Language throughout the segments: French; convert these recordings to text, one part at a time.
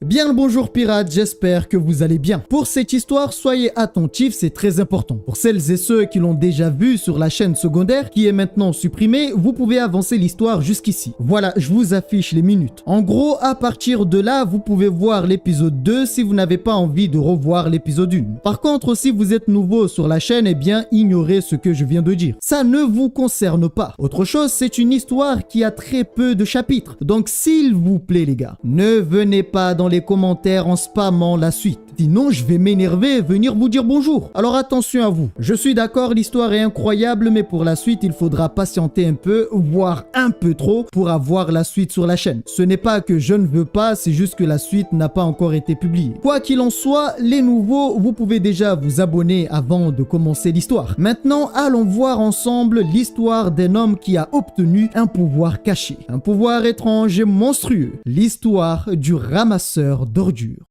Bien le bonjour pirates, j'espère que vous allez bien. Pour cette histoire, soyez attentifs, c'est très important. Pour celles et ceux qui l'ont déjà vu sur la chaîne secondaire qui est maintenant supprimée, vous pouvez avancer l'histoire jusqu'ici. Voilà, je vous affiche les minutes. En gros, à partir de là, vous pouvez voir l'épisode 2 si vous n'avez pas envie de revoir l'épisode 1. Par contre, si vous êtes nouveau sur la chaîne, eh bien, ignorez ce que je viens de dire. Ça ne vous concerne pas. Autre chose, c'est une histoire qui a très peu de chapitres. Donc, s'il vous plaît les gars, ne venez pas dans les commentaires en spammant la suite. Sinon, je vais m'énerver et venir vous dire bonjour. Alors attention à vous. Je suis d'accord, l'histoire est incroyable, mais pour la suite, il faudra patienter un peu, voire un peu trop, pour avoir la suite sur la chaîne. Ce n'est pas que je ne veux pas, c'est juste que la suite n'a pas encore été publiée. Quoi qu'il en soit, les nouveaux, vous pouvez déjà vous abonner avant de commencer l'histoire. Maintenant, allons voir ensemble l'histoire d'un homme qui a obtenu un pouvoir caché. Un pouvoir étrange et monstrueux. L'histoire du ramasseur d'ordures.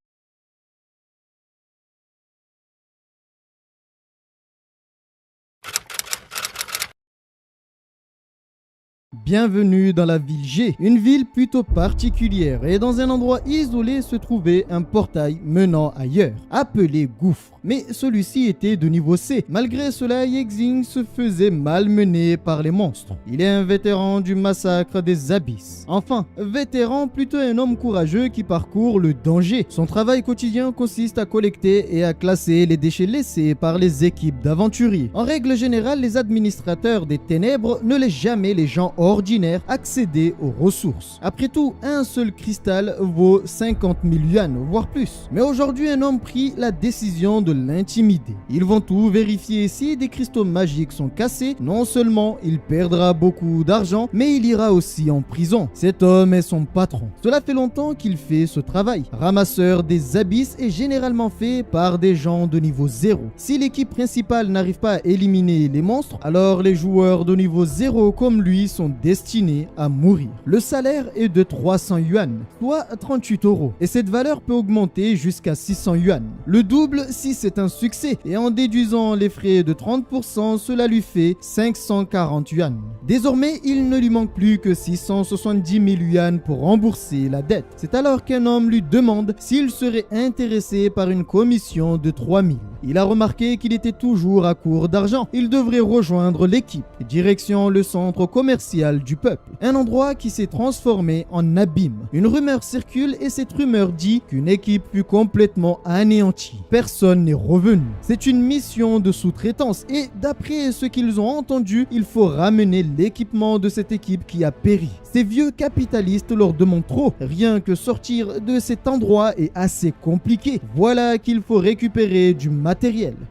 Bienvenue dans la ville G, une ville plutôt particulière, et dans un endroit isolé se trouvait un portail menant ailleurs, appelé Gouffre. Mais celui-ci était de niveau C. Malgré cela, Yexing se faisait malmener par les monstres. Il est un vétéran du massacre des abysses. Enfin, vétéran, plutôt un homme courageux qui parcourt le danger. Son travail quotidien consiste à collecter et à classer les déchets laissés par les équipes d'aventuriers. En règle générale, les administrateurs des ténèbres ne laissent jamais les gens ordinaires accéder aux ressources. Après tout, un seul cristal vaut 50 000 yuan, voire plus. Mais aujourd'hui, un homme prit la décision de l'intimider. Ils vont tout vérifier. Si des cristaux magiques sont cassés, non seulement il perdra beaucoup d'argent, mais il ira aussi en prison. Cet homme est son patron. Cela fait longtemps qu'il fait ce travail. Ramasseur des abysses est généralement fait par des gens de niveau 0. Si l'équipe principale n'arrive pas à éliminer les monstres, alors les joueurs de niveau 0 comme lui sont destinés à mourir. Le salaire est de 300 yuan, soit 38 €, et cette valeur peut augmenter jusqu'à 600 yuan. Le double si c'est un succès, et en déduisant les frais de 30%, cela lui fait 540 yuan. Désormais, il ne lui manque plus que 670 000 yuan pour rembourser la dette. C'est alors qu'un homme lui demande s'il serait intéressé par une commission de 3000. Il a remarqué qu'il était toujours à court d'argent. Il devrait rejoindre l'équipe. Direction le centre commercial du peuple. Un endroit qui s'est transformé en abîme. Une rumeur circule et cette rumeur dit qu'une équipe fut complètement anéantie. Personne n'est revenu. C'est une mission de sous-traitance et d'après ce qu'ils ont entendu, il faut ramener l'équipement de cette équipe qui a péri. Ces vieux capitalistes leur demandent trop. Rien que sortir de cet endroit est assez compliqué. Voilà qu'il faut récupérer du matériel.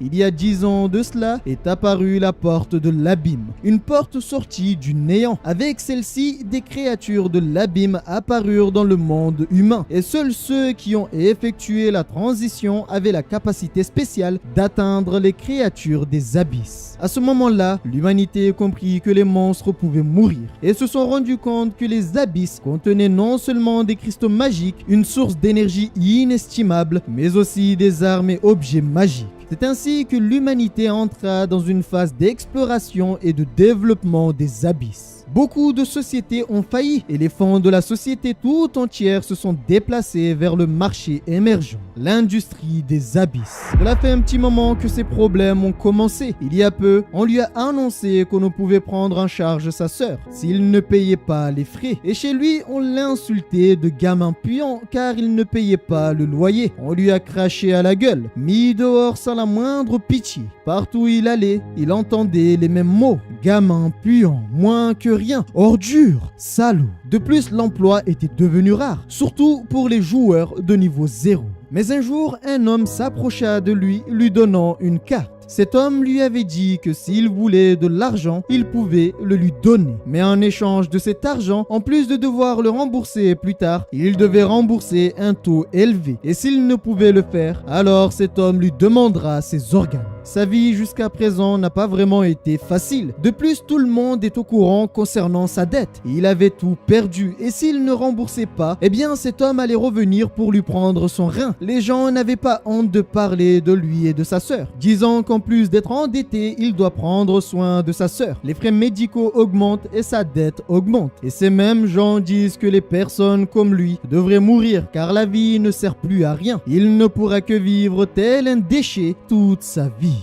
Il y a 10 ans de cela est apparue la porte de l'abîme. Une porte sortie du néant. Avec celle-ci, des créatures de l'abîme apparurent dans le monde humain. Et seuls ceux qui ont effectué la transition avaient la capacité spéciale d'atteindre les créatures des abysses. À ce moment-là, l'humanité comprit que les monstres pouvaient mourir et se sont rendus compte que les abysses contenaient non seulement des cristaux magiques, une source d'énergie inestimable, mais aussi des armes et objets magiques. C'est ainsi que l'humanité entra dans une phase d'exploration et de développement des abysses. Beaucoup de sociétés ont failli et les fonds de la société tout entière se sont déplacés vers le marché émergent, l'industrie des abysses. Cela fait un petit moment que ces problèmes ont commencé. Il y a peu, on lui a annoncé qu'on ne pouvait prendre en charge sa sœur s'il ne payait pas les frais. Et chez lui, on l'a insulté de gamin puant car il ne payait pas le loyer. On lui a craché à la gueule, mis dehors sans la moindre pitié. Partout où il allait, il entendait les mêmes mots. Gamin puant, moins que rien, ordure, salaud. De plus, l'emploi était devenu rare, surtout pour les joueurs de niveau 0. Mais un jour, un homme s'approcha de lui, lui donnant une carte. Cet homme lui avait dit que s'il voulait de l'argent, il pouvait le lui donner. Mais en échange de cet argent, en plus de devoir le rembourser plus tard, il devait rembourser un taux élevé. Et s'il ne pouvait le faire, alors cet homme lui demandera ses organes. Sa vie jusqu'à présent n'a pas vraiment été facile. De plus, tout le monde est au courant concernant sa dette. Il avait tout perdu et s'il ne remboursait pas, eh bien cet homme allait revenir pour lui prendre son rein. Les gens n'avaient pas honte de parler de lui et de sa sœur, disant qu'en plus d'être endetté, il doit prendre soin de sa sœur. Les frais médicaux augmentent et sa dette augmente. Et ces mêmes gens disent que les personnes comme lui devraient mourir car la vie ne sert plus à rien. Il ne pourra que vivre tel un déchet toute sa vie.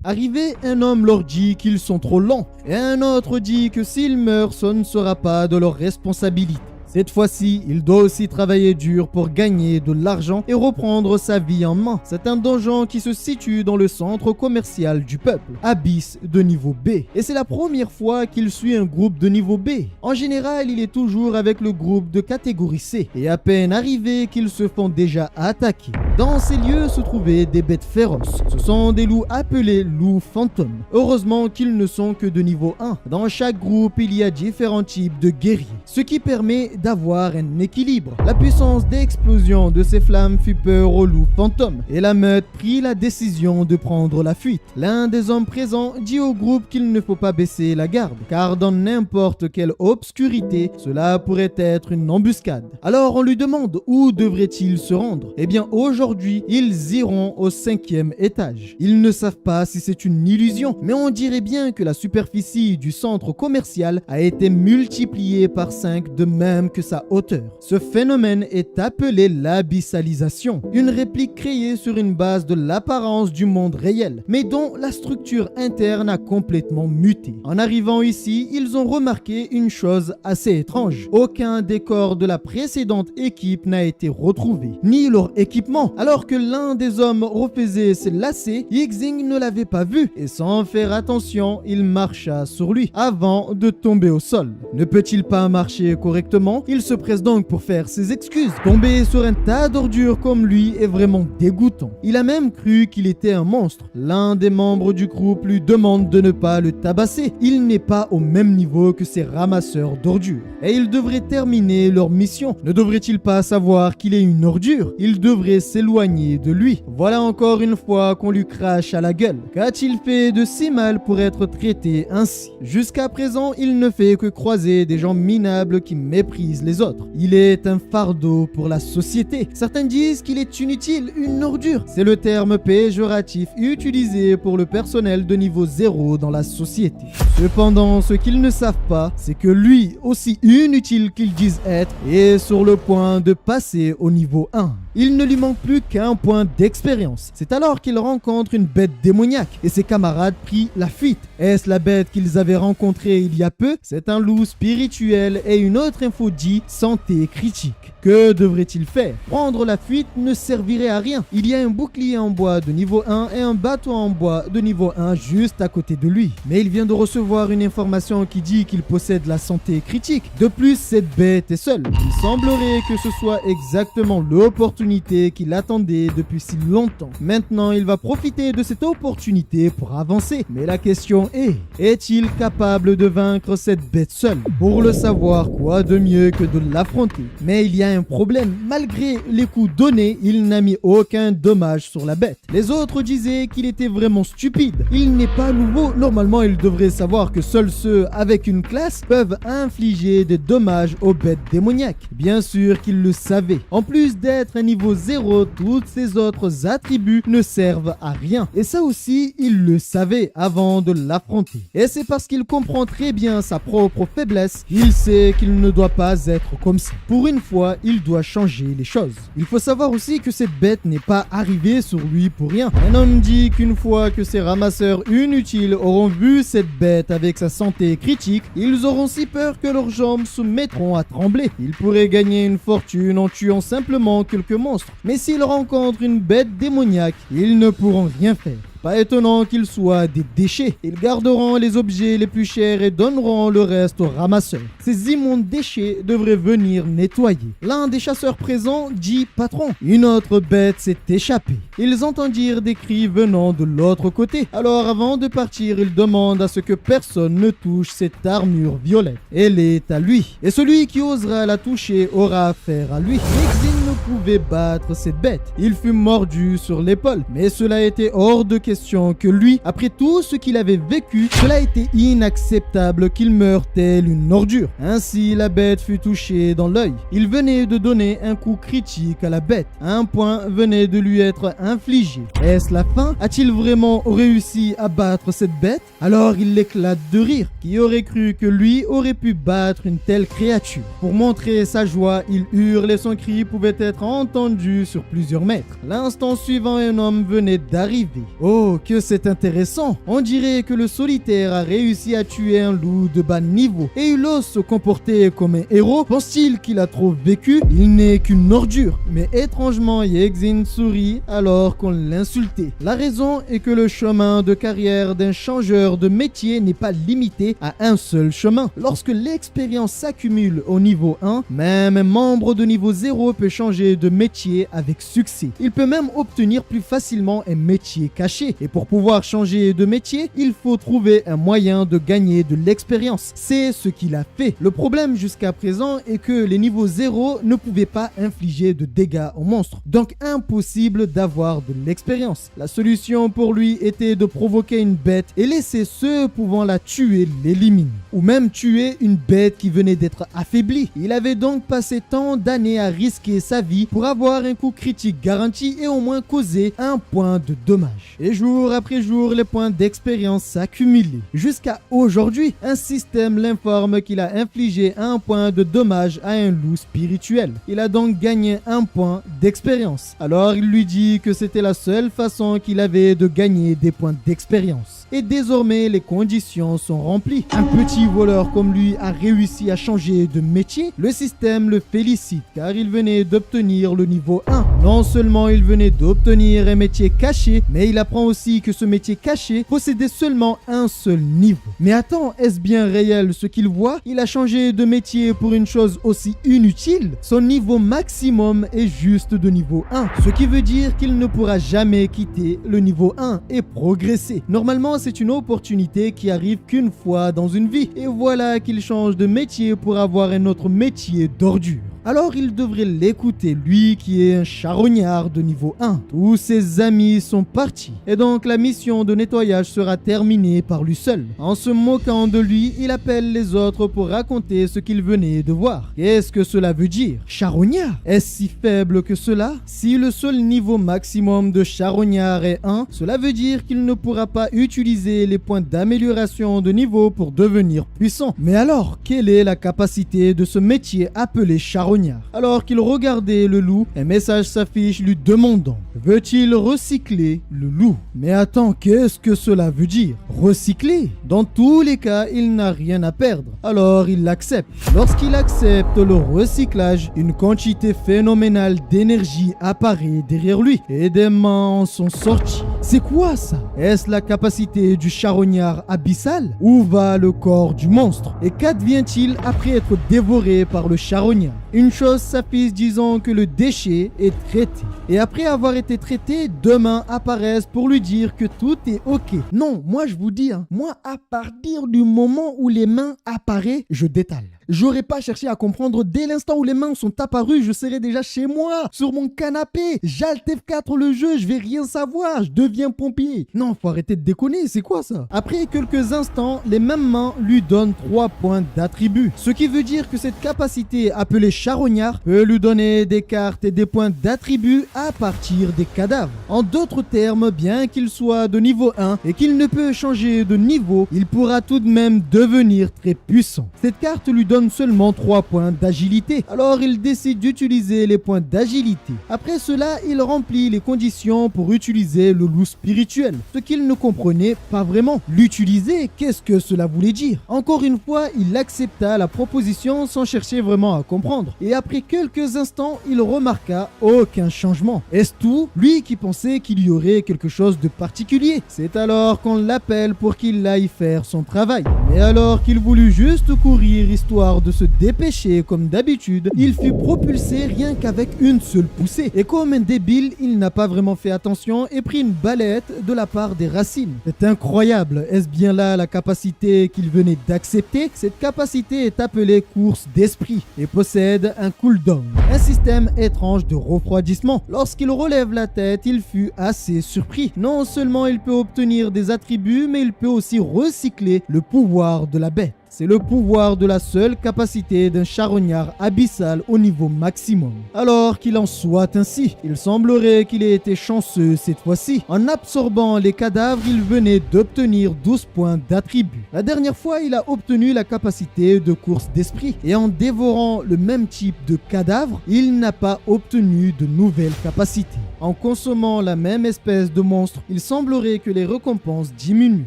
Arrivé, un homme leur dit qu'ils sont trop lents et un autre dit que s'ils meurent, ce ne sera pas de leur responsabilité. Cette fois-ci, il doit aussi travailler dur pour gagner de l'argent et reprendre sa vie en main. C'est un donjon qui se situe dans le centre commercial du peuple, Abyss de niveau B. Et c'est la première fois qu'il suit un groupe de niveau B. En général, il est toujours avec le groupe de catégorie C. Et à peine arrivé qu'ils se font déjà attaquer. Dans ces lieux se trouvaient des bêtes féroces. Ce sont des loups appelés loups fantômes. Heureusement qu'ils ne sont que de niveau 1. Dans chaque groupe, il y a différents types de guerriers, ce qui permet d'avoir un équilibre. La puissance d'explosion de ces flammes fit peur aux loups fantômes et la meute prit la décision de prendre la fuite. L'un des hommes présents dit au groupe qu'il ne faut pas baisser la garde, car dans n'importe quelle obscurité, cela pourrait être une embuscade. Alors on lui demande où devrait-il se rendre. Eh bien aujourd'hui, ils iront au 5e étage. Ils ne savent pas si c'est une illusion, mais on dirait bien que la superficie du centre commercial a été multipliée par 5 de même que sa hauteur. Ce phénomène est appelé l'abyssalisation, une réplique créée sur une base de l'apparence du monde réel, mais dont la structure interne a complètement muté. En arrivant ici, ils ont remarqué une chose assez étrange. Aucun des corps de la précédente équipe n'a été retrouvé, ni leur équipement. Alors que l'un des hommes refaisait ses lacets, Yixing ne l'avait pas vu et sans faire attention, il marcha sur lui avant de tomber au sol. Ne peut-il pas marcher correctement? Il se presse donc pour faire ses excuses. Tomber sur un tas d'ordures comme lui est vraiment dégoûtant. Il a même cru qu'il était un monstre. L'un des membres du groupe lui demande de ne pas le tabasser. Il n'est pas au même niveau que ces ramasseurs d'ordures. Et ils devraient terminer leur mission. Ne devrait-il pas savoir qu'il est une ordure? Il devrait s'éloigner de lui. Voilà encore une fois qu'on lui crache à la gueule. Qu'a-t-il fait de si mal pour être traité ainsi? Jusqu'à présent, il ne fait que croiser des gens minables qui méprisent les autres. Il est un fardeau pour la société. Certains disent qu'il est inutile, une ordure. C'est le terme péjoratif utilisé pour le personnel de niveau 0 dans la société. Cependant, ce qu'ils ne savent pas, c'est que lui, aussi inutile qu'ils disent être, est sur le point de passer au niveau 1. Il ne lui manque plus qu'un point d'expérience. C'est alors qu'il rencontre une bête démoniaque et ses camarades prient la fuite. Est-ce la bête qu'ils avaient rencontrée il y a peu? C'est un loup spirituel et une autre info dit santé critique. Que devrait-il faire? Prendre la fuite ne servirait à rien. Il y a un bouclier en bois de niveau 1 et un bateau en bois de niveau 1 juste à côté de lui. Mais il vient de recevoir une information qui dit qu'il possède la santé critique. De plus, cette bête est seule. Il semblerait que ce soit exactement l'opportunité qu'il attendait depuis si longtemps. Maintenant, il va profiter de cette opportunité pour avancer. Mais la question est-il capable de vaincre cette bête seule? Pour le savoir, quoi de mieux que de l'affronter? Mais il y a un problème. Malgré les coups donnés, il n'a mis aucun dommage sur la bête. Les autres disaient qu'il était vraiment stupide. Il n'est pas nouveau. Normalement, il devrait savoir que seuls ceux avec une classe peuvent infliger des dommages aux bêtes démoniaques. Bien sûr qu'il le savait. En plus d'être un niveau 0, tous ses autres attributs ne servent à rien. Et ça aussi, il le savait avant de l'affronter. Et c'est parce qu'il comprend très bien sa propre faiblesse, il sait qu'il ne doit pas être comme ça. Pour une fois, il doit changer les choses. Il faut savoir aussi que cette bête n'est pas arrivée sur lui pour rien. Un homme dit qu'une fois que ces ramasseurs inutiles auront vu cette bête avec sa santé critique, ils auront si peur que leurs jambes se mettront à trembler. Ils pourraient gagner une fortune en tuant simplement quelques monstre. Mais s'ils rencontrent une bête démoniaque, ils ne pourront rien faire. Pas étonnant qu'ils soient des déchets. Ils garderont les objets les plus chers et donneront le reste aux ramasseurs. Ces immondes déchets devraient venir nettoyer. L'un des chasseurs présents dit « Patron, une autre bête s'est échappée ». Ils entendirent des cris venant de l'autre côté. Alors avant de partir, ils demandent à ce que personne ne touche cette armure violette. Elle est à lui. Et celui qui osera la toucher aura affaire à lui. Exine ne pouvait battre cette bête. Il fut mordu sur l'épaule. Mais cela était hors de question que lui, après tout ce qu'il avait vécu, cela était inacceptable qu'il meure tel une ordure. Ainsi, la bête fut touchée dans l'œil. Il venait de donner un coup critique à la bête. Un point venait de lui être infligé. Est-ce la fin? A-t-il vraiment réussi à battre cette bête? Alors il éclate de rire. Qui aurait cru que lui aurait pu battre une telle créature? Pour montrer sa joie, il hurle et son cri pouvait être entendu sur plusieurs mètres. L'instant suivant, un homme venait d'arriver. Oh, que c'est intéressant! On dirait que le solitaire a réussi à tuer un loup de bas niveau et il ose se comporter comme un héros. Pense-t-il qu'il a trop vécu? Il n'est qu'une ordure. Mais étrangement, Yexin sourit alors qu'on l'insultait. La raison est que le chemin de carrière d'un changeur de métier n'est pas limité à un seul chemin. Lorsque l'expérience s'accumule au niveau 1, même un membre de niveau 0 peut changer de métier avec succès. Il peut même obtenir plus facilement un métier caché. Et pour pouvoir changer de métier, il faut trouver un moyen de gagner de l'expérience. C'est ce qu'il a fait. Le problème jusqu'à présent est que les niveaux 0 ne pouvaient pas infliger de dégâts aux monstres. Donc impossible d'avoir de l'expérience. La solution pour lui était de provoquer une bête et laisser ceux pouvant la tuer l'éliminer. Ou même tuer une bête qui venait d'être affaiblie. Il avait donc passé tant d'années à risquer sa vie pour avoir un coup critique garanti et au moins causer un point de dommage. Et jour après jour, les points d'expérience s'accumulaient. Jusqu'à aujourd'hui, un système l'informe qu'il a infligé un point de dommage à un loup spirituel. Il a donc gagné un point d'expérience. Alors il lui dit que c'était la seule façon qu'il avait de gagner des points d'expérience. Et désormais, les conditions sont remplies. Un petit voleur comme lui a réussi à changer de métier. Le système le félicite car il venait d'obtenir le niveau 1. Non seulement il venait d'obtenir un métier caché, mais il apprend aussi que ce métier caché possédait seulement un seul niveau. Mais attends, est-ce bien réel ce qu'il voit? Il a changé de métier pour une chose aussi inutile. Son niveau maximum est juste de niveau 1, ce qui veut dire qu'il ne pourra jamais quitter le niveau 1 et progresser. Normalement, c'est une opportunité qui arrive qu'une fois dans une vie. Et voilà qu'il change de métier pour avoir un autre métier d'ordure. Alors il devrait l'écouter, lui qui est un charognard de niveau 1. Tous ses amis sont partis et donc la mission de nettoyage sera terminée par lui seul. En se moquant de lui, il appelle les autres pour raconter ce qu'il venait de voir. Qu'est-ce que cela veut dire? Charognard? Est-ce si faible que cela? Si le seul niveau maximum de charognard est 1, cela veut dire qu'il ne pourra pas utiliser les points d'amélioration de niveau pour devenir puissant. Mais alors, quelle est la capacité de ce métier appelé charognard? Alors qu'il regardait le loup, un message s'affiche lui demandant « Veut-il recycler le loup ?» Mais attends, qu'est-ce que cela veut dire? Recycler? Dans tous les cas, il n'a rien à perdre. Alors il l'accepte. Lorsqu'il accepte le recyclage, une quantité phénoménale d'énergie apparaît derrière lui et des mains en sont sorties. C'est quoi ça? Est-ce la capacité du charognard abyssal? Où va le corps du monstre? Et qu'advient-il après être dévoré par le charognard? Une chose s'affiche disant que le déchet est traité. Et après avoir été traité, deux mains apparaissent pour lui dire que tout est ok. Non, moi je vous dis, moi à partir du moment où les mains apparaissent, je détale. J'aurais pas cherché à comprendre dès l'instant où les mains sont apparues, je serais déjà chez moi, sur mon canapé. J'alte F4 le jeu, je vais rien savoir, je deviens pompier. Non, faut arrêter de déconner, c'est quoi ça? Après quelques instants, les mêmes mains lui donnent 3 points d'attribut. Ce qui veut dire que cette capacité appelée charognard peut lui donner des cartes et des points d'attribut à partir des cadavres. En d'autres termes, bien qu'il soit de niveau 1 et qu'il ne peut changer de niveau, il pourra tout de même devenir très puissant. Cette carte lui donne donne seulement 3 points d'agilité. Alors il décide d'utiliser les points d'agilité. Après cela, il remplit les conditions pour utiliser le loup spirituel, ce qu'il ne comprenait pas vraiment. L'utiliser, qu'est-ce que cela voulait dire? Encore une fois, il accepta la proposition sans chercher vraiment à comprendre. Et après quelques instants, il remarqua aucun changement. Est-ce tout? Lui qui pensait qu'il y aurait quelque chose de particulier. C'est alors qu'on l'appelle pour qu'il aille faire son travail. Mais alors qu'il voulut juste courir histoire de se dépêcher comme d'habitude, il fut propulsé rien qu'avec une seule poussée. Et comme un débile, il n'a pas vraiment fait attention et prit une balette de la part des racines. C'est incroyable. Est-ce bien là la capacité qu'il venait d'accepter? Cette capacité est appelée course d'esprit et possède un cooldown, un système étrange de refroidissement. Lorsqu'il relève la tête, il fut assez surpris. Non seulement il peut obtenir des attributs, mais il peut aussi recycler le pouvoir de la bête. C'est le pouvoir de la seule capacité d'un charognard abyssal au niveau maximum. Alors qu'il en soit ainsi, il semblerait qu'il ait été chanceux cette fois-ci. En absorbant les cadavres, il venait d'obtenir 12 points d'attribut. La dernière fois, il a obtenu la capacité de course d'esprit. Et en dévorant le même type de cadavre, il n'a pas obtenu de nouvelles capacités. En consommant la même espèce de monstre, il semblerait que les récompenses diminuent.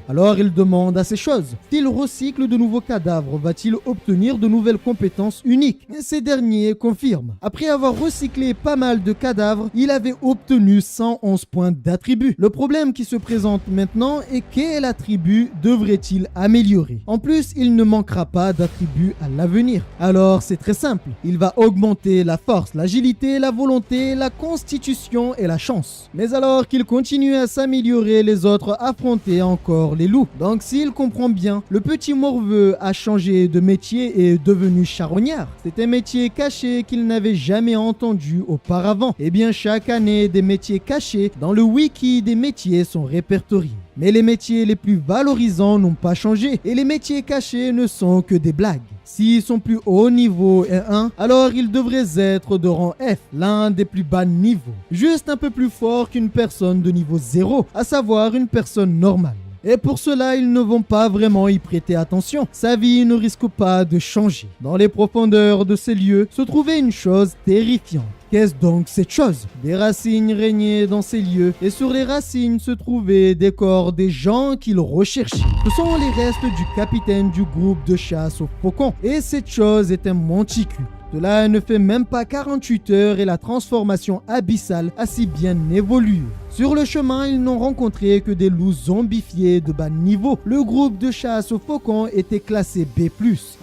Alors il demande à ces choses. S'il recycle de nouveaux cadavres, va-t-il obtenir de nouvelles compétences uniques? Et ces derniers confirment. Après avoir recyclé pas mal de cadavres, il avait obtenu 111 points d'attribut. Le problème qui se présente maintenant est quel attribut devrait-il améliorer? En plus, il ne manquera pas d'attributs à l'avenir. Alors c'est très simple. Il va augmenter la force, l'agilité, la volonté, la constitution et la chance. Mais alors qu'il continue à s'améliorer, les autres affrontaient encore les loups. Donc s'il comprend bien, le petit morveux a changé de métier et est devenu charognard. C'est un métier caché qu'il n'avait jamais entendu auparavant. Et bien chaque année, des métiers cachés dans le wiki des métiers sont répertoriés. Mais les métiers les plus valorisants n'ont pas changé et les métiers cachés ne sont que des blagues. Si son plus haut niveau est 1, alors il devrait être de rang F, l'un des plus bas niveaux. Juste un peu plus fort qu'une personne de niveau 0, à savoir une personne normale. Et pour cela, ils ne vont pas vraiment y prêter attention. Sa vie ne risque pas de changer. Dans les profondeurs de ces lieux se trouvait une chose terrifiante. Qu'est-ce donc cette chose? Des racines régnaient dans ces lieux et sur les racines se trouvaient des corps des gens qu'ils recherchaient. Ce sont les restes du capitaine du groupe de chasse aux faucons et cette chose est un monticule. Cela ne fait même pas 48 heures et la transformation abyssale a si bien évolué. Sur le chemin, ils n'ont rencontré que des loups zombifiés de bas niveau. Le groupe de chasse aux faucons était classé B+.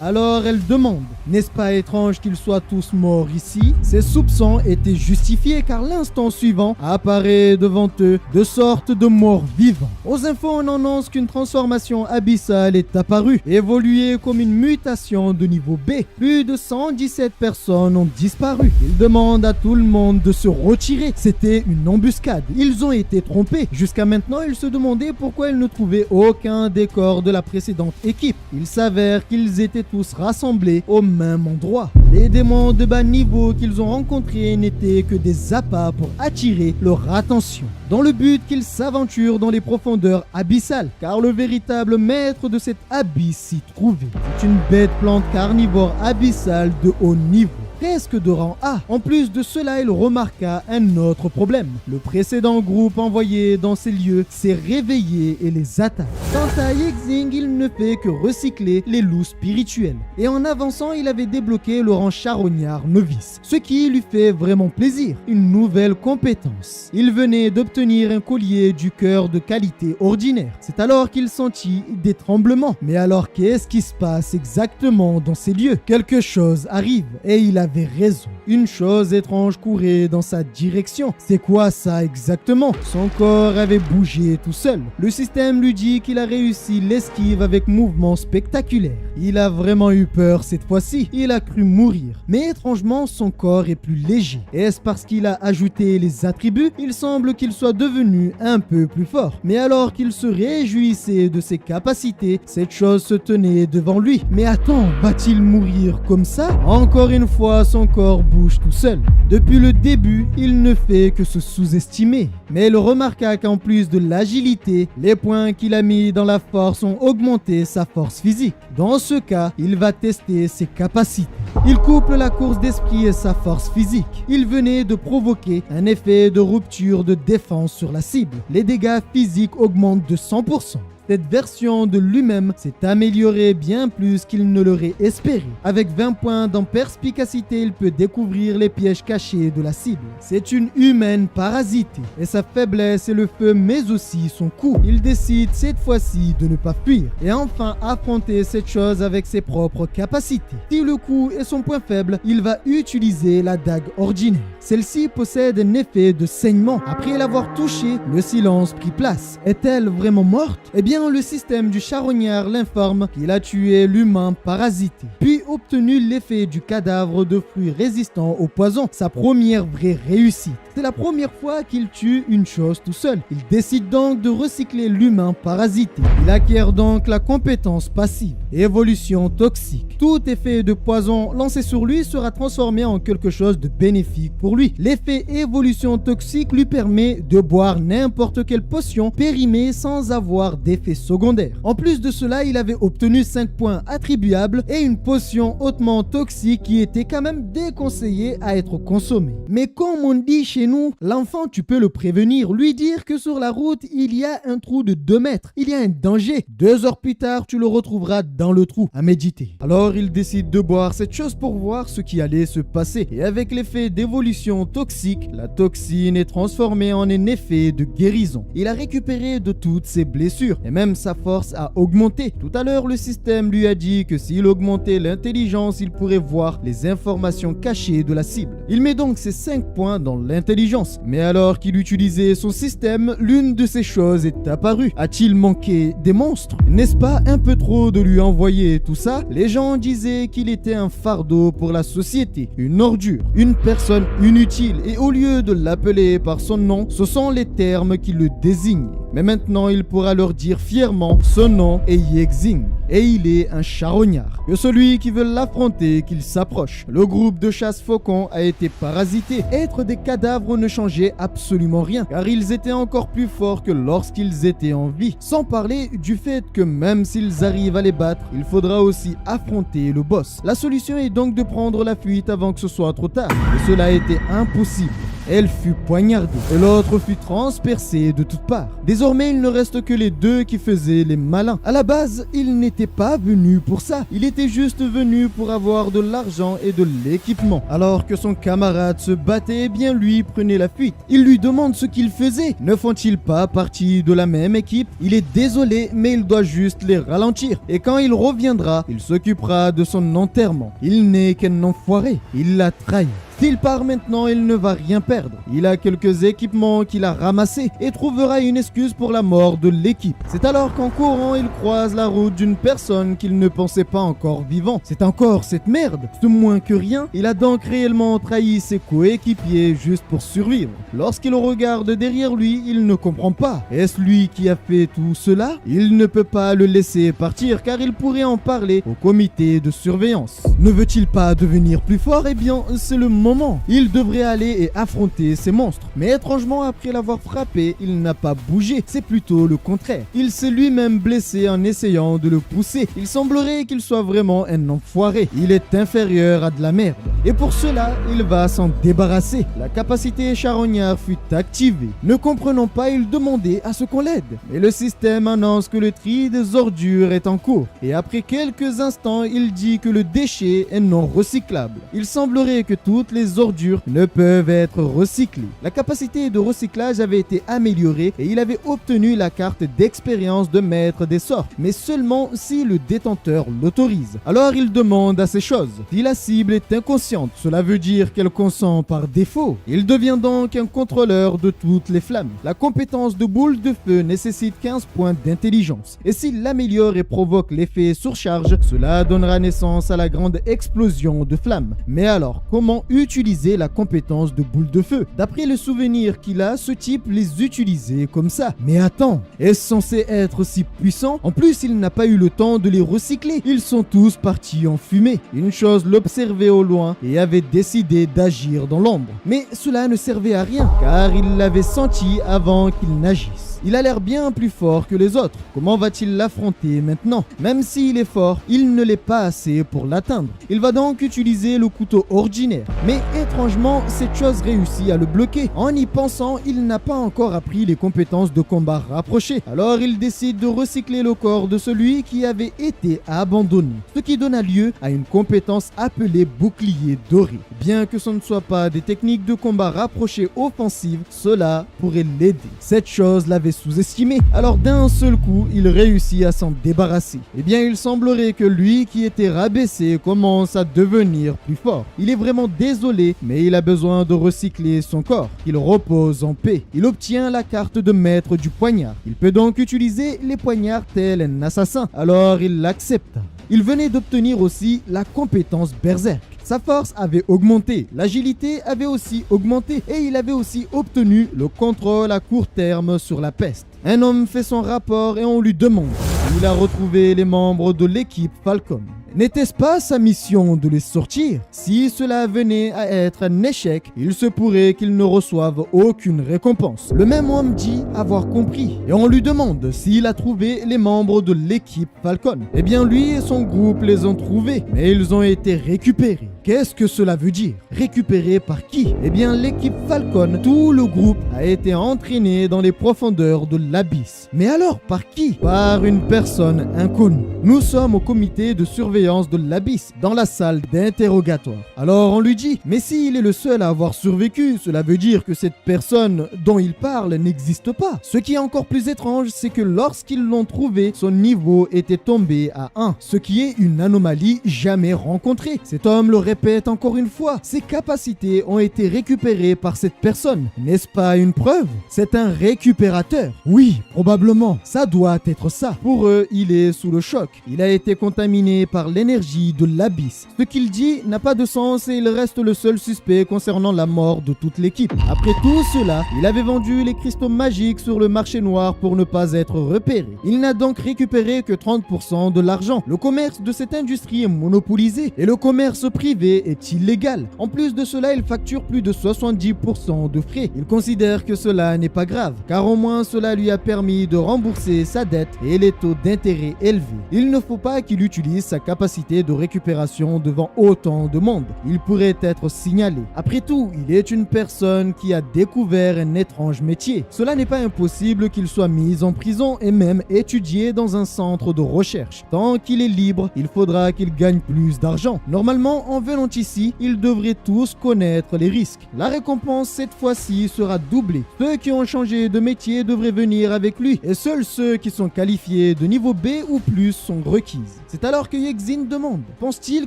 Alors elle demande, n'est-ce pas étrange qu'ils soient tous morts ici? Ses soupçons étaient justifiés car l'instant suivant apparaît devant eux de sortes de morts vivants. Aux infos, on annonce qu'une transformation abyssale est apparue, évoluée comme une mutation de niveau B. Plus de 117 personnes ont disparu. Ils demandent à tout le monde de se retirer. C'était une embuscade. Ils ont été trompés. Jusqu'à maintenant, ils se demandaient pourquoi ils ne trouvaient aucun des corps de la précédente équipe. Il s'avère qu'ils étaient tous rassemblés au même endroit. Les démons de bas niveau qu'ils ont rencontrés n'étaient que des appâts pour attirer leur attention, dans le but qu'ils s'aventurent dans les profondeurs abyssales, car le véritable maître de cet abysse s'y trouvait. C'est une bête plante carnivore abyssale de haut niveau, presque de rang A. En plus de cela, il remarqua un autre problème. Le précédent groupe envoyé dans ces lieux s'est réveillé et les attaque. Quant à Yixing, il ne fait que recycler les loups spirituels. Et en avançant, il avait débloqué le rang charognard novice, ce qui lui fait vraiment plaisir. Une nouvelle compétence. Il venait d'obtenir un collier du cœur de qualité ordinaire. C'est alors qu'il sentit des tremblements. Mais alors qu'est-ce qui se passe exactement dans ces lieux? Quelque chose arrive et il avait raison. Une chose étrange courait dans sa direction. C'est quoi ça exactement? Son corps avait bougé tout seul. Le système lui dit qu'il a réussi l'esquive avec mouvement spectaculaire. Il a vraiment eu peur cette fois-ci. Il a cru mourir. Mais étrangement, son corps est plus léger. Est-ce parce qu'il a ajouté les attributs? Il semble qu'il soit devenu un peu plus fort. Mais alors qu'il se réjouissait de ses capacités, cette chose se tenait devant lui. Mais attends, va-t-il mourir comme ça? Encore une fois, son corps bouge tout seul. Depuis le début, il ne fait que se sous-estimer. Mais il remarqua qu'en plus de l'agilité, les points qu'il a mis dans la force ont augmenté sa force physique. Dans Dans ce cas, il va tester ses capacités. Il couple la course d'esprit et sa force physique. Il venait de provoquer un effet de rupture de défense sur la cible. Les dégâts physiques augmentent de 100%. Cette version de lui-même s'est améliorée bien plus qu'il ne l'aurait espéré. Avec 20 points dans perspicacité, il peut découvrir les pièges cachés de la cible. C'est une humaine parasitée et sa faiblesse est le feu mais aussi son coup. Il décide cette fois-ci de ne pas fuir et enfin affronter cette chose avec ses propres capacités. Si le coup est son point faible, il va utiliser la dague ordinaire. Celle-ci possède un effet de saignement. Après l'avoir touchée, le silence prit place. Est-elle vraiment morte? Eh bien, le système du charognard l'informe qu'il a tué l'humain parasité, puis obtenu l'effet du cadavre de fruits résistants au poison, sa première vraie réussite. C'est la première fois qu'il tue une chose tout seul. Il décide donc de recycler l'humain parasité. Il acquiert donc la compétence passive, évolution toxique. Tout effet de poison lancé sur lui sera transformé en quelque chose de bénéfique pour lui. L'effet évolution toxique lui permet de boire n'importe quelle potion périmée sans avoir d'effet secondaire. En plus de cela, il avait obtenu 5 points attribuables et une potion hautement toxique qui était quand même déconseillée à être consommée. Mais comme on dit chez nous, l'enfant tu peux le prévenir, lui dire que sur la route il y a un trou de 2 mètres, il y a un danger. 2 heures plus tard, tu le retrouveras dans le trou à méditer. Alors il décide de boire cette chose pour voir ce qui allait se passer. Et avec l'effet d'évolution toxique, la toxine est transformée en un effet de guérison. Il a récupéré de toutes ses blessures et même sa force a augmenté. Tout à l'heure, le système lui a dit que s'il augmentait l'intelligence, il pourrait voir les informations cachées de la cible. Il met donc ses 5 points dans l'intelligence. Mais alors qu'il utilisait son système, l'une de ces choses est apparue. A-t-il manqué des monstres? N'est-ce pas un peu trop de lui envoyer tout ça? Les gens disaient qu'il était un fardeau pour la société, une ordure, une personne inutile, et au lieu de l'appeler par son nom, ce sont les termes qui le désignent. Mais maintenant, il pourra leur dire fièrement son nom est Yexing. Et il est un charognard. Que celui qui veut l'affronter, qu'il s'approche. Le groupe de chasse faucon a été parasité. Être des cadavres ne changeait absolument rien, car ils étaient encore plus forts que lorsqu'ils étaient en vie. Sans parler du fait que même s'ils arrivent à les battre, il faudra aussi affronter le boss. La solution est donc de prendre la fuite avant que ce soit trop tard. Et cela était impossible. Elle fut poignardée et l'autre fut transpercée de toutes parts. Désormais, il ne reste que les deux qui faisaient les malins. À la base, il n'était pas venu pour ça. Il était juste venu pour avoir de l'argent et de l'équipement. Alors que son camarade se battait, eh bien lui prenait la fuite. Il lui demande ce qu'il faisait. Ne font-ils pas partie de la même équipe? Il est désolé, mais il doit juste les ralentir. Et quand il reviendra, il s'occupera de son enterrement. Il n'est qu'un enfoiré. Il l'a trahi. S'il part maintenant, il ne va rien perdre. Il a quelques équipements qu'il a ramassés et trouvera une excuse pour la mort de l'équipe. C'est alors qu'en courant, il croise la route d'une personne qu'il ne pensait pas encore vivant. C'est encore cette merde. De moins que rien, il a donc réellement trahi ses coéquipiers juste pour survivre. Lorsqu'il regarde derrière lui, il ne comprend pas. Est-ce lui qui a fait tout cela? Il ne peut pas le laisser partir car il pourrait en parler au comité de surveillance. Ne veut-il pas devenir plus fort? Eh bien, c'est le moment. Il devrait aller et affronter ces monstres. Mais étrangement, après l'avoir frappé, il n'a pas bougé. C'est plutôt le contraire. Il s'est lui-même blessé en essayant de le pousser. Il semblerait qu'il soit vraiment un enfoiré. Il est inférieur à de la merde. Et pour cela, il va s'en débarrasser. La capacité charognard fut activée. Ne comprenant pas, il demandait à ce qu'on l'aide. Mais le système annonce que le tri des ordures est en cours. Et après quelques instants, il dit que le déchet est non recyclable. Il semblerait que toutes les ordures ne peuvent être recyclées. La capacité de recyclage avait été améliorée et il avait obtenu la carte d'expérience de maître des sorts, mais seulement si le détenteur l'autorise. Alors il demande à ces choses. Si la cible est inconsciente, cela veut dire qu'elle consent par défaut. Il devient donc un contrôleur de toutes les flammes. La compétence de boule de feu nécessite 15 points d'intelligence. Et s'il l'améliore et provoque l'effet surcharge, cela donnera naissance à la grande explosion de flammes. Mais alors, comment utiliser la compétence de boule de feu? D'après le souvenir qu'il a, ce type les utilisait comme ça. Mais attends, est-ce censé être si puissant? En plus, il n'a pas eu le temps de les recycler. Ils sont tous partis en fumée. Une chose l'observait au loin et avait décidé d'agir dans l'ombre. Mais cela ne servait à rien, car il l'avait senti avant qu'il n'agisse. Il a l'air bien plus fort que les autres. Comment va-t-il l'affronter maintenant? Même s'il est fort, il ne l'est pas assez pour l'atteindre. Il va donc utiliser le couteau ordinaire. Mais étrangement, cette chose réussit à le bloquer. En y pensant, il n'a pas encore appris les compétences de combat rapproché. Alors il décide de recycler le corps de celui qui avait été abandonné. Ce qui donna lieu à une compétence appelée bouclier doré. Bien que ce ne soit pas des techniques de combat rapprochées offensives, cela pourrait l'aider. Cette chose l'avait sous-estimé. Alors d'un seul coup, il réussit à s'en débarrasser. Eh bien, il semblerait que lui qui était rabaissé commence à devenir plus fort. Il est vraiment désolé, mais il a besoin de recycler son corps. Il repose en paix. Il obtient la carte de maître du poignard. Il peut donc utiliser les poignards tel un assassin. Alors il l'accepta. Il venait d'obtenir aussi la compétence berserk. Sa force avait augmenté, l'agilité avait aussi augmenté et il avait aussi obtenu le contrôle à court terme sur la peste. Un homme fait son rapport et on lui demande où il a retrouvé les membres de l'équipe Falcon. N'était-ce pas sa mission de les sortir? Si cela venait à être un échec, il se pourrait qu'il ne reçoive aucune récompense. Le même homme dit avoir compris et on lui demande s'il a trouvé les membres de l'équipe Falcon. Eh bien lui et son groupe les ont trouvés, mais ils ont été récupérés. Qu'est-ce que cela veut dire? Récupérés par qui? Eh bien l'équipe Falcon, tout le groupe a été entraîné dans les profondeurs de l'abysse. Mais alors par qui? Par une personne inconnue. Nous sommes au comité de surveillance de l'abysse, dans la salle d'interrogatoire. Alors on lui dit, mais s'il est le seul à avoir survécu, cela veut dire que cette personne dont il parle n'existe pas. Ce qui est encore plus étrange, c'est que lorsqu'ils l'ont trouvé, son niveau était tombé à 1, ce qui est une anomalie jamais rencontrée. Cet homme le répète encore une fois, ses capacités ont été récupérées par cette personne. N'est-ce pas une preuve? C'est un récupérateur. Oui, probablement, ça doit être ça. Pour eux, il est sous le choc. Il a été contaminé par l'énergie de l'abysse. Ce qu'il dit n'a pas de sens et il reste le seul suspect concernant la mort de toute l'équipe. Après tout cela, il avait vendu les cristaux magiques sur le marché noir pour ne pas être repéré. Il n'a donc récupéré que 30% de l'argent. Le commerce de cette industrie est monopolisé et le commerce privé est illégal. En plus de cela, il facture plus de 70% de frais. Il considère que cela n'est pas grave, car au moins cela lui a permis de rembourser sa dette et les taux d'intérêt élevés. Il ne faut pas qu'il utilise sa capacité de récupération devant autant de monde. Il pourrait être signalé. Après tout, il est une personne qui a découvert un étrange métier. Cela n'est pas impossible qu'il soit mis en prison et même étudié dans un centre de recherche. Tant qu'il est libre, il faudra qu'il gagne plus d'argent. Normalement, en venant ici, ils devraient tous connaître les risques. La récompense cette fois-ci sera doublée. Ceux qui ont changé de métier devraient venir avec lui et seuls ceux qui sont qualifiés de niveau B ou plus sont requises. C'est alors que Yexin demande, pense-t-il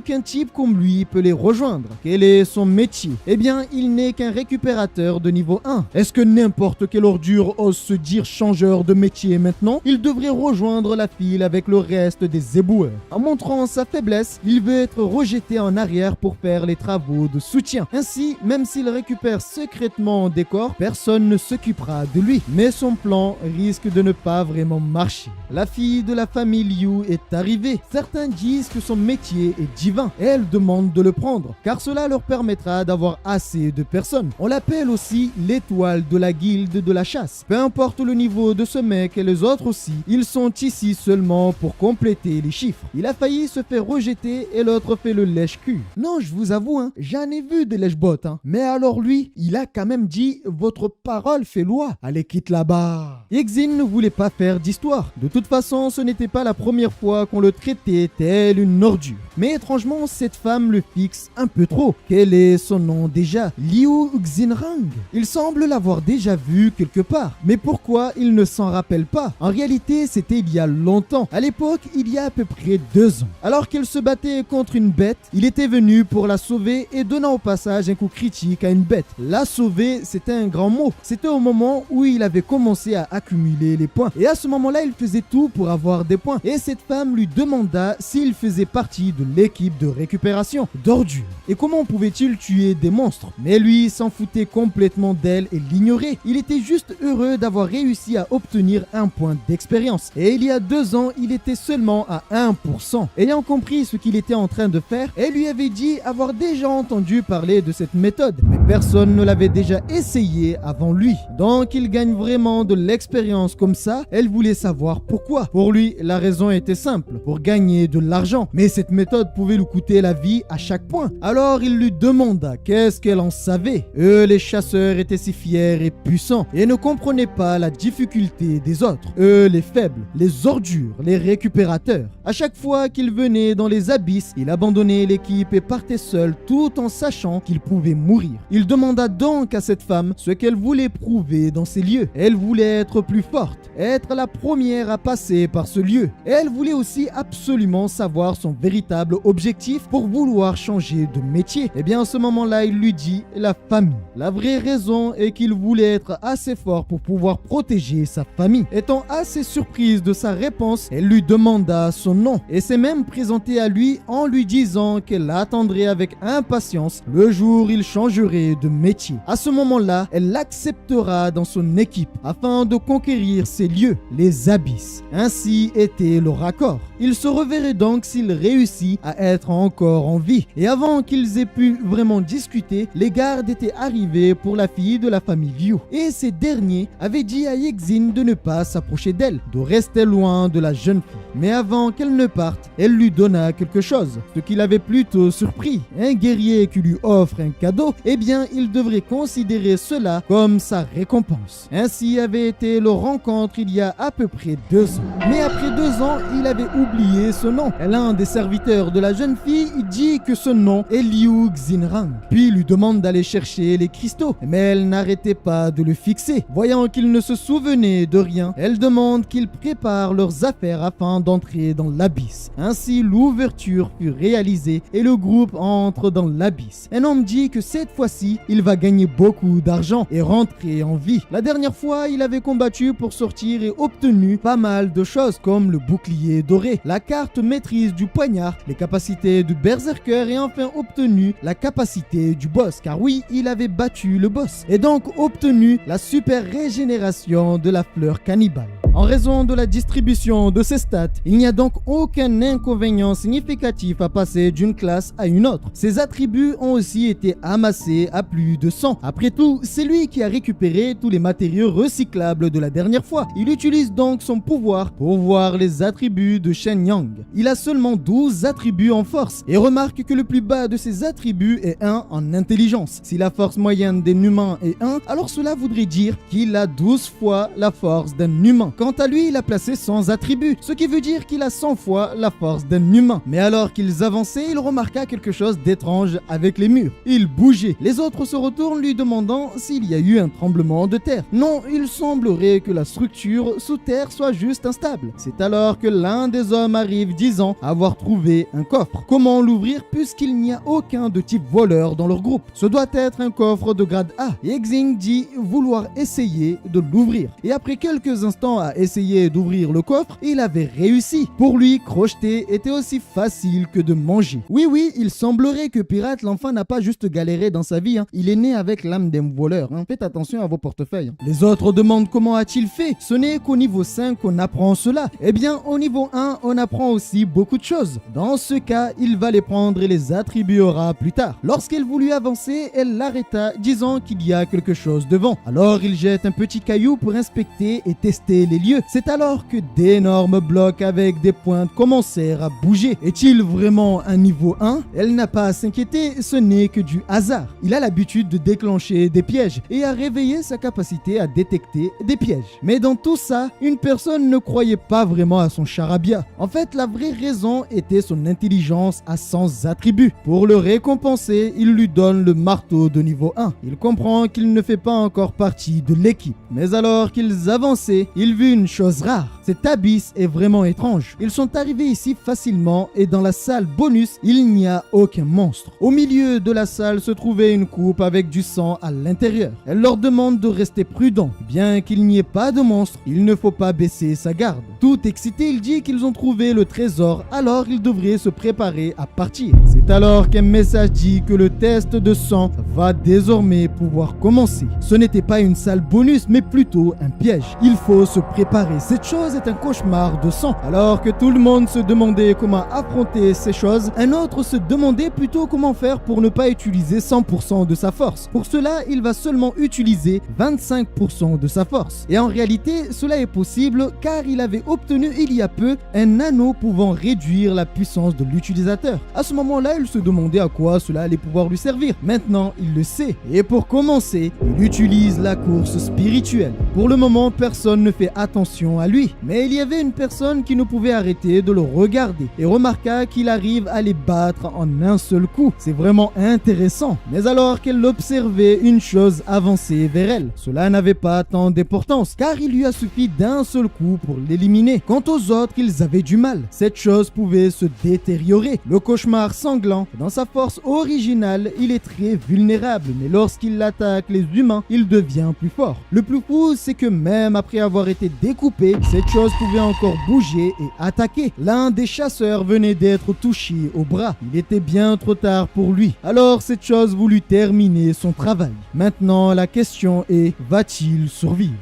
qu'un type comme lui peut les rejoindre? Quel est son métier? Eh bien, il n'est qu'un récupérateur de niveau 1. Est-ce que n'importe quelle ordure ose se dire changeur de métier maintenant? Il devrait rejoindre la file avec le reste des éboueurs. En montrant sa faiblesse, il veut être rejeté en arrière pour faire les travaux de soutien. Ainsi, même s'il récupère secrètement des corps, personne ne s'occupera de lui. Mais son plan risque de ne pas vraiment marcher. La fille de la famille Liu est arrivée. Certains disent que son métier est divin et elle demande de le prendre, car cela leur permettra d'avoir assez de personnes. On l'appelle aussi l'étoile de la guilde de la chasse. Peu importe le niveau de ce mec et les autres aussi, ils sont ici seulement pour compléter les chiffres. Il a failli se faire rejeter et l'autre fait le lèche-cul. Non, je vous avoue, j'en ai vu des lèche-bottes, mais alors lui, il a quand même dit « Votre parole fait loi, allez quitte là-bas ». Yexin ne voulait pas faire d'histoire. De toute façon, ce n'était pas la première fois qu'on le traitait tel une ordure. Mais étrangement, cette femme le fixe un peu trop. Quel est son nom déjà? Liu Xinrang. Il semble l'avoir déjà vu quelque part. Mais pourquoi il ne s'en rappelle pas? En réalité, c'était il y a longtemps. À l'époque, il y a à peu près 2 ans. Alors qu'elle se battait contre une bête, il était venu pour la sauver et donnant au passage un coup critique à une bête. La sauver, c'était un grand mot. C'était au moment où il avait commencé à accumuler les points. Et à ce moment-là, il faisait tout pour avoir des points. Et cette femme lui demanda s'il faisait partie de l'équipe de récupération d'ordures. Et comment pouvait-il tuer des monstres? Mais lui s'en foutait complètement d'elle et l'ignorait. Il était juste heureux d'avoir réussi à obtenir un point d'expérience. Et il y a 2 ans, il était seulement à 1%. Ayant compris ce qu'il était en train de faire, elle lui avait dit avoir déjà entendu parler de cette méthode, mais personne ne l'avait déjà essayé avant lui. Donc il gagne vraiment de l'expérience comme ça. Elle voulait savoir pourquoi. Pour lui, la raison était simple, pour gagner de l'argent. Mais cette méthode pouvait lui coûter la vie à chaque point. Alors il lui demanda qu'est-ce qu'elle en savait. Eux, les chasseurs, étaient si fiers et puissants et ne comprenaient pas la difficulté des autres. Eux, les faibles, les ordures, les récupérateurs. À chaque fois qu'il venait dans les abysses, il abandonnait l'équipe et partait seul tout en sachant qu'il pouvait mourir. Il demanda donc à cette femme ce qu'elle voulait prouver dans ces lieux. Elle voulait être plus forte, être la première à passer par ce lieu. Elle voulait aussi absolument savoir son véritable objectif pour vouloir changer de métier. Et bien à ce moment-là, il lui dit la famille. La vraie raison est qu'il voulait être assez fort pour pouvoir protéger sa famille. Étant assez surprise de sa réponse, elle lui demanda son nom et s'est même présentée à lui en lui disant qu'elle attendrait avec impatience le jour où il changerait de métier. À ce moment-là, elle l'acceptera dans son équipe afin de conquérir ces lieux, les abysses. Ainsi était leur accord. Il se reverrait donc s'il réussit à être encore en vie. Et avant qu'ils aient pu vraiment discuter, les gardes étaient arrivés pour la fille de la famille Liu. Et ces derniers avaient dit à Yexin de ne pas s'approcher d'elle, de rester loin de la jeune fille. Mais avant qu'elle ne parte, elle lui donna quelque chose, ce qui l'avait plutôt surpris. Un guerrier qui lui offre un cadeau, eh bien il devrait considérer cela comme sa récompense. Ainsi avait été leur rencontre il y a à peu près 2 ans. Mais après 2 ans, il avait oublié ce nom. L'un des serviteurs de la jeune fille dit que ce nom est Liu Xinrang, puis lui demande d'aller chercher les cristaux, mais elle n'arrêtait pas de le fixer. Voyant qu'il ne se souvenait de rien, elle demande qu'ils préparent leurs affaires afin d'entrer dans l'abysse. Ainsi, l'ouverture fut réalisée et le groupe entre dans l'abysse. Un homme dit que cette fois-ci, il va gagner beaucoup d'argent et rentrer en vie. La dernière fois, il avait combattu pour sortir et obtenu pas mal de choses comme le bouclier doré, la carte maîtrise du poignard, les capacités du berserker et enfin obtenu la capacité du boss. Car oui, il avait battu le boss et donc obtenu la super régénération de la fleur cannibale. En raison de la distribution de ces stats, il n'y a donc aucun inconvénient significatif à passer d'une classe à une autre. Ces attributs ont aussi été amassés à plus de 100. Après tout, c'est lui qui a récupéré tous les matériaux recyclables de la dernière fois. Il utilise donc son pouvoir pour voir les attributs de Shen Yang. Il a seulement 12 attributs en force et remarque que le plus bas de ses attributs est 1 en intelligence. Si la force moyenne d'un humain est 1, alors cela voudrait dire qu'il a 12 fois la force d'un humain. Quant à lui, il a placé 100 attributs, ce qui veut dire qu'il a 100 fois la force d'un humain. Mais alors qu'ils avançaient, il remarqua quelque chose d'étrange avec les murs. Il bougeait. Les autres se retournent lui demandant s'il y a eu un tremblement de terre. Non, il semblerait que la structure sous terre soit juste instable. C'est alors que l'un des hommes arrive disant avoir trouvé un coffre. Comment l'ouvrir puisqu'il n'y a aucun de type voleur dans leur groupe? Ce doit être un coffre de grade A. Yexing dit vouloir essayer de l'ouvrir. Et après quelques instants à essayer d'ouvrir le coffre, il avait réussi. Pour lui, crocheter était aussi facile que de manger. Oui, il semblerait que Pirate l'enfant n'a pas juste galéré dans sa vie. Il est né avec l'âme d'un voleur. Faites attention à vos portefeuilles. Les autres demandent comment a-t-il fait. Ce n'est qu'au niveau 5 qu'on apprend cela. Eh bien, au niveau 1, on apprend aussi beaucoup de choses. Dans ce cas, il va les prendre et les attribuera plus tard. Lorsqu'elle voulut avancer, elle l'arrêta, disant qu'il y a quelque chose devant. Alors, il jette un petit caillou pour inspecter et tester les lieux. C'est alors que d'énormes blocs avec des pointes commencèrent à bouger. Est-il vraiment un niveau 1? Elle n'a pas à s'inquiéter, ce n'est que du hasard. Il a l'habitude de déclencher des pièges et a réveillé sa capacité à détecter des pièges. Mais dans tout ça, une personne ne croyait pas vraiment à son charabia. En fait, la vraie raison était son intelligence à 100 attributs. Pour le récompenser, il lui donne le marteau de niveau 1. Il comprend qu'il ne fait pas encore partie de l'équipe. Mais alors qu'ils avançaient, il vit une chose rare. Cet abysse est vraiment étrange. Ils sont arrivés ici facilement et dans la salle bonus, il n'y a aucun monstre. Au milieu de la salle se trouvait une coupe avec du sang à l'intérieur. Elle leur demande de rester prudents. Bien qu'il n'y ait pas de monstre, il ne faut pas baisser sa garde. Tout excité, il dit qu'ils ont trouvé le trésor, alors ils devraient se préparer à partir. C'est alors qu'un message dit que le test de sang va désormais pouvoir commencer. Ce n'était pas une salle bonus, mais plutôt un piège. Il faut se préparer. Cette chose est un cauchemar de sang. Alors que tout le monde se demandait comment affronter ces choses, un autre se demandait plutôt comment faire pour ne pas utiliser 100% de sa force. Pour cela, il va seulement utiliser 25% de sa force. Et en réalité, cela est possible car il avait obtenu il y a peu un anneau pouvant réduire la puissance de l'utilisateur. À ce moment-là, il se demandait à quoi cela allait pouvoir lui servir. Maintenant, il le sait. Et pour commencer, il utilise la course spirituelle. Pour le moment, personne ne fait attention à lui. Mais il y avait une personne qui ne pouvait arrêter de le regarder et remarqua qu'il arrive à les battre en un seul coup. C'est vraiment intéressant. Mais alors qu'elle observait, une chose avançait vers elle. Cela n'avait pas tant d'importance car il lui a suffi d'un seul coup pour l'éliminer. Quant aux autres, ils avaient du mal. Cette chose pouvait se détériorer. Le cauchemar sanglant, dans sa force originale, il est très vulnérable, mais lorsqu'il attaque les humains, il devient plus fort. Le plus fou, c'est que même après avoir été découpé, cette chose pouvait encore bouger et attaquer. L'un des chasseurs venait d'être touché au bras. Il était bien trop tard pour lui. Alors cette chose voulut terminer son travail. Maintenant, la question est, va-t-il survivre ?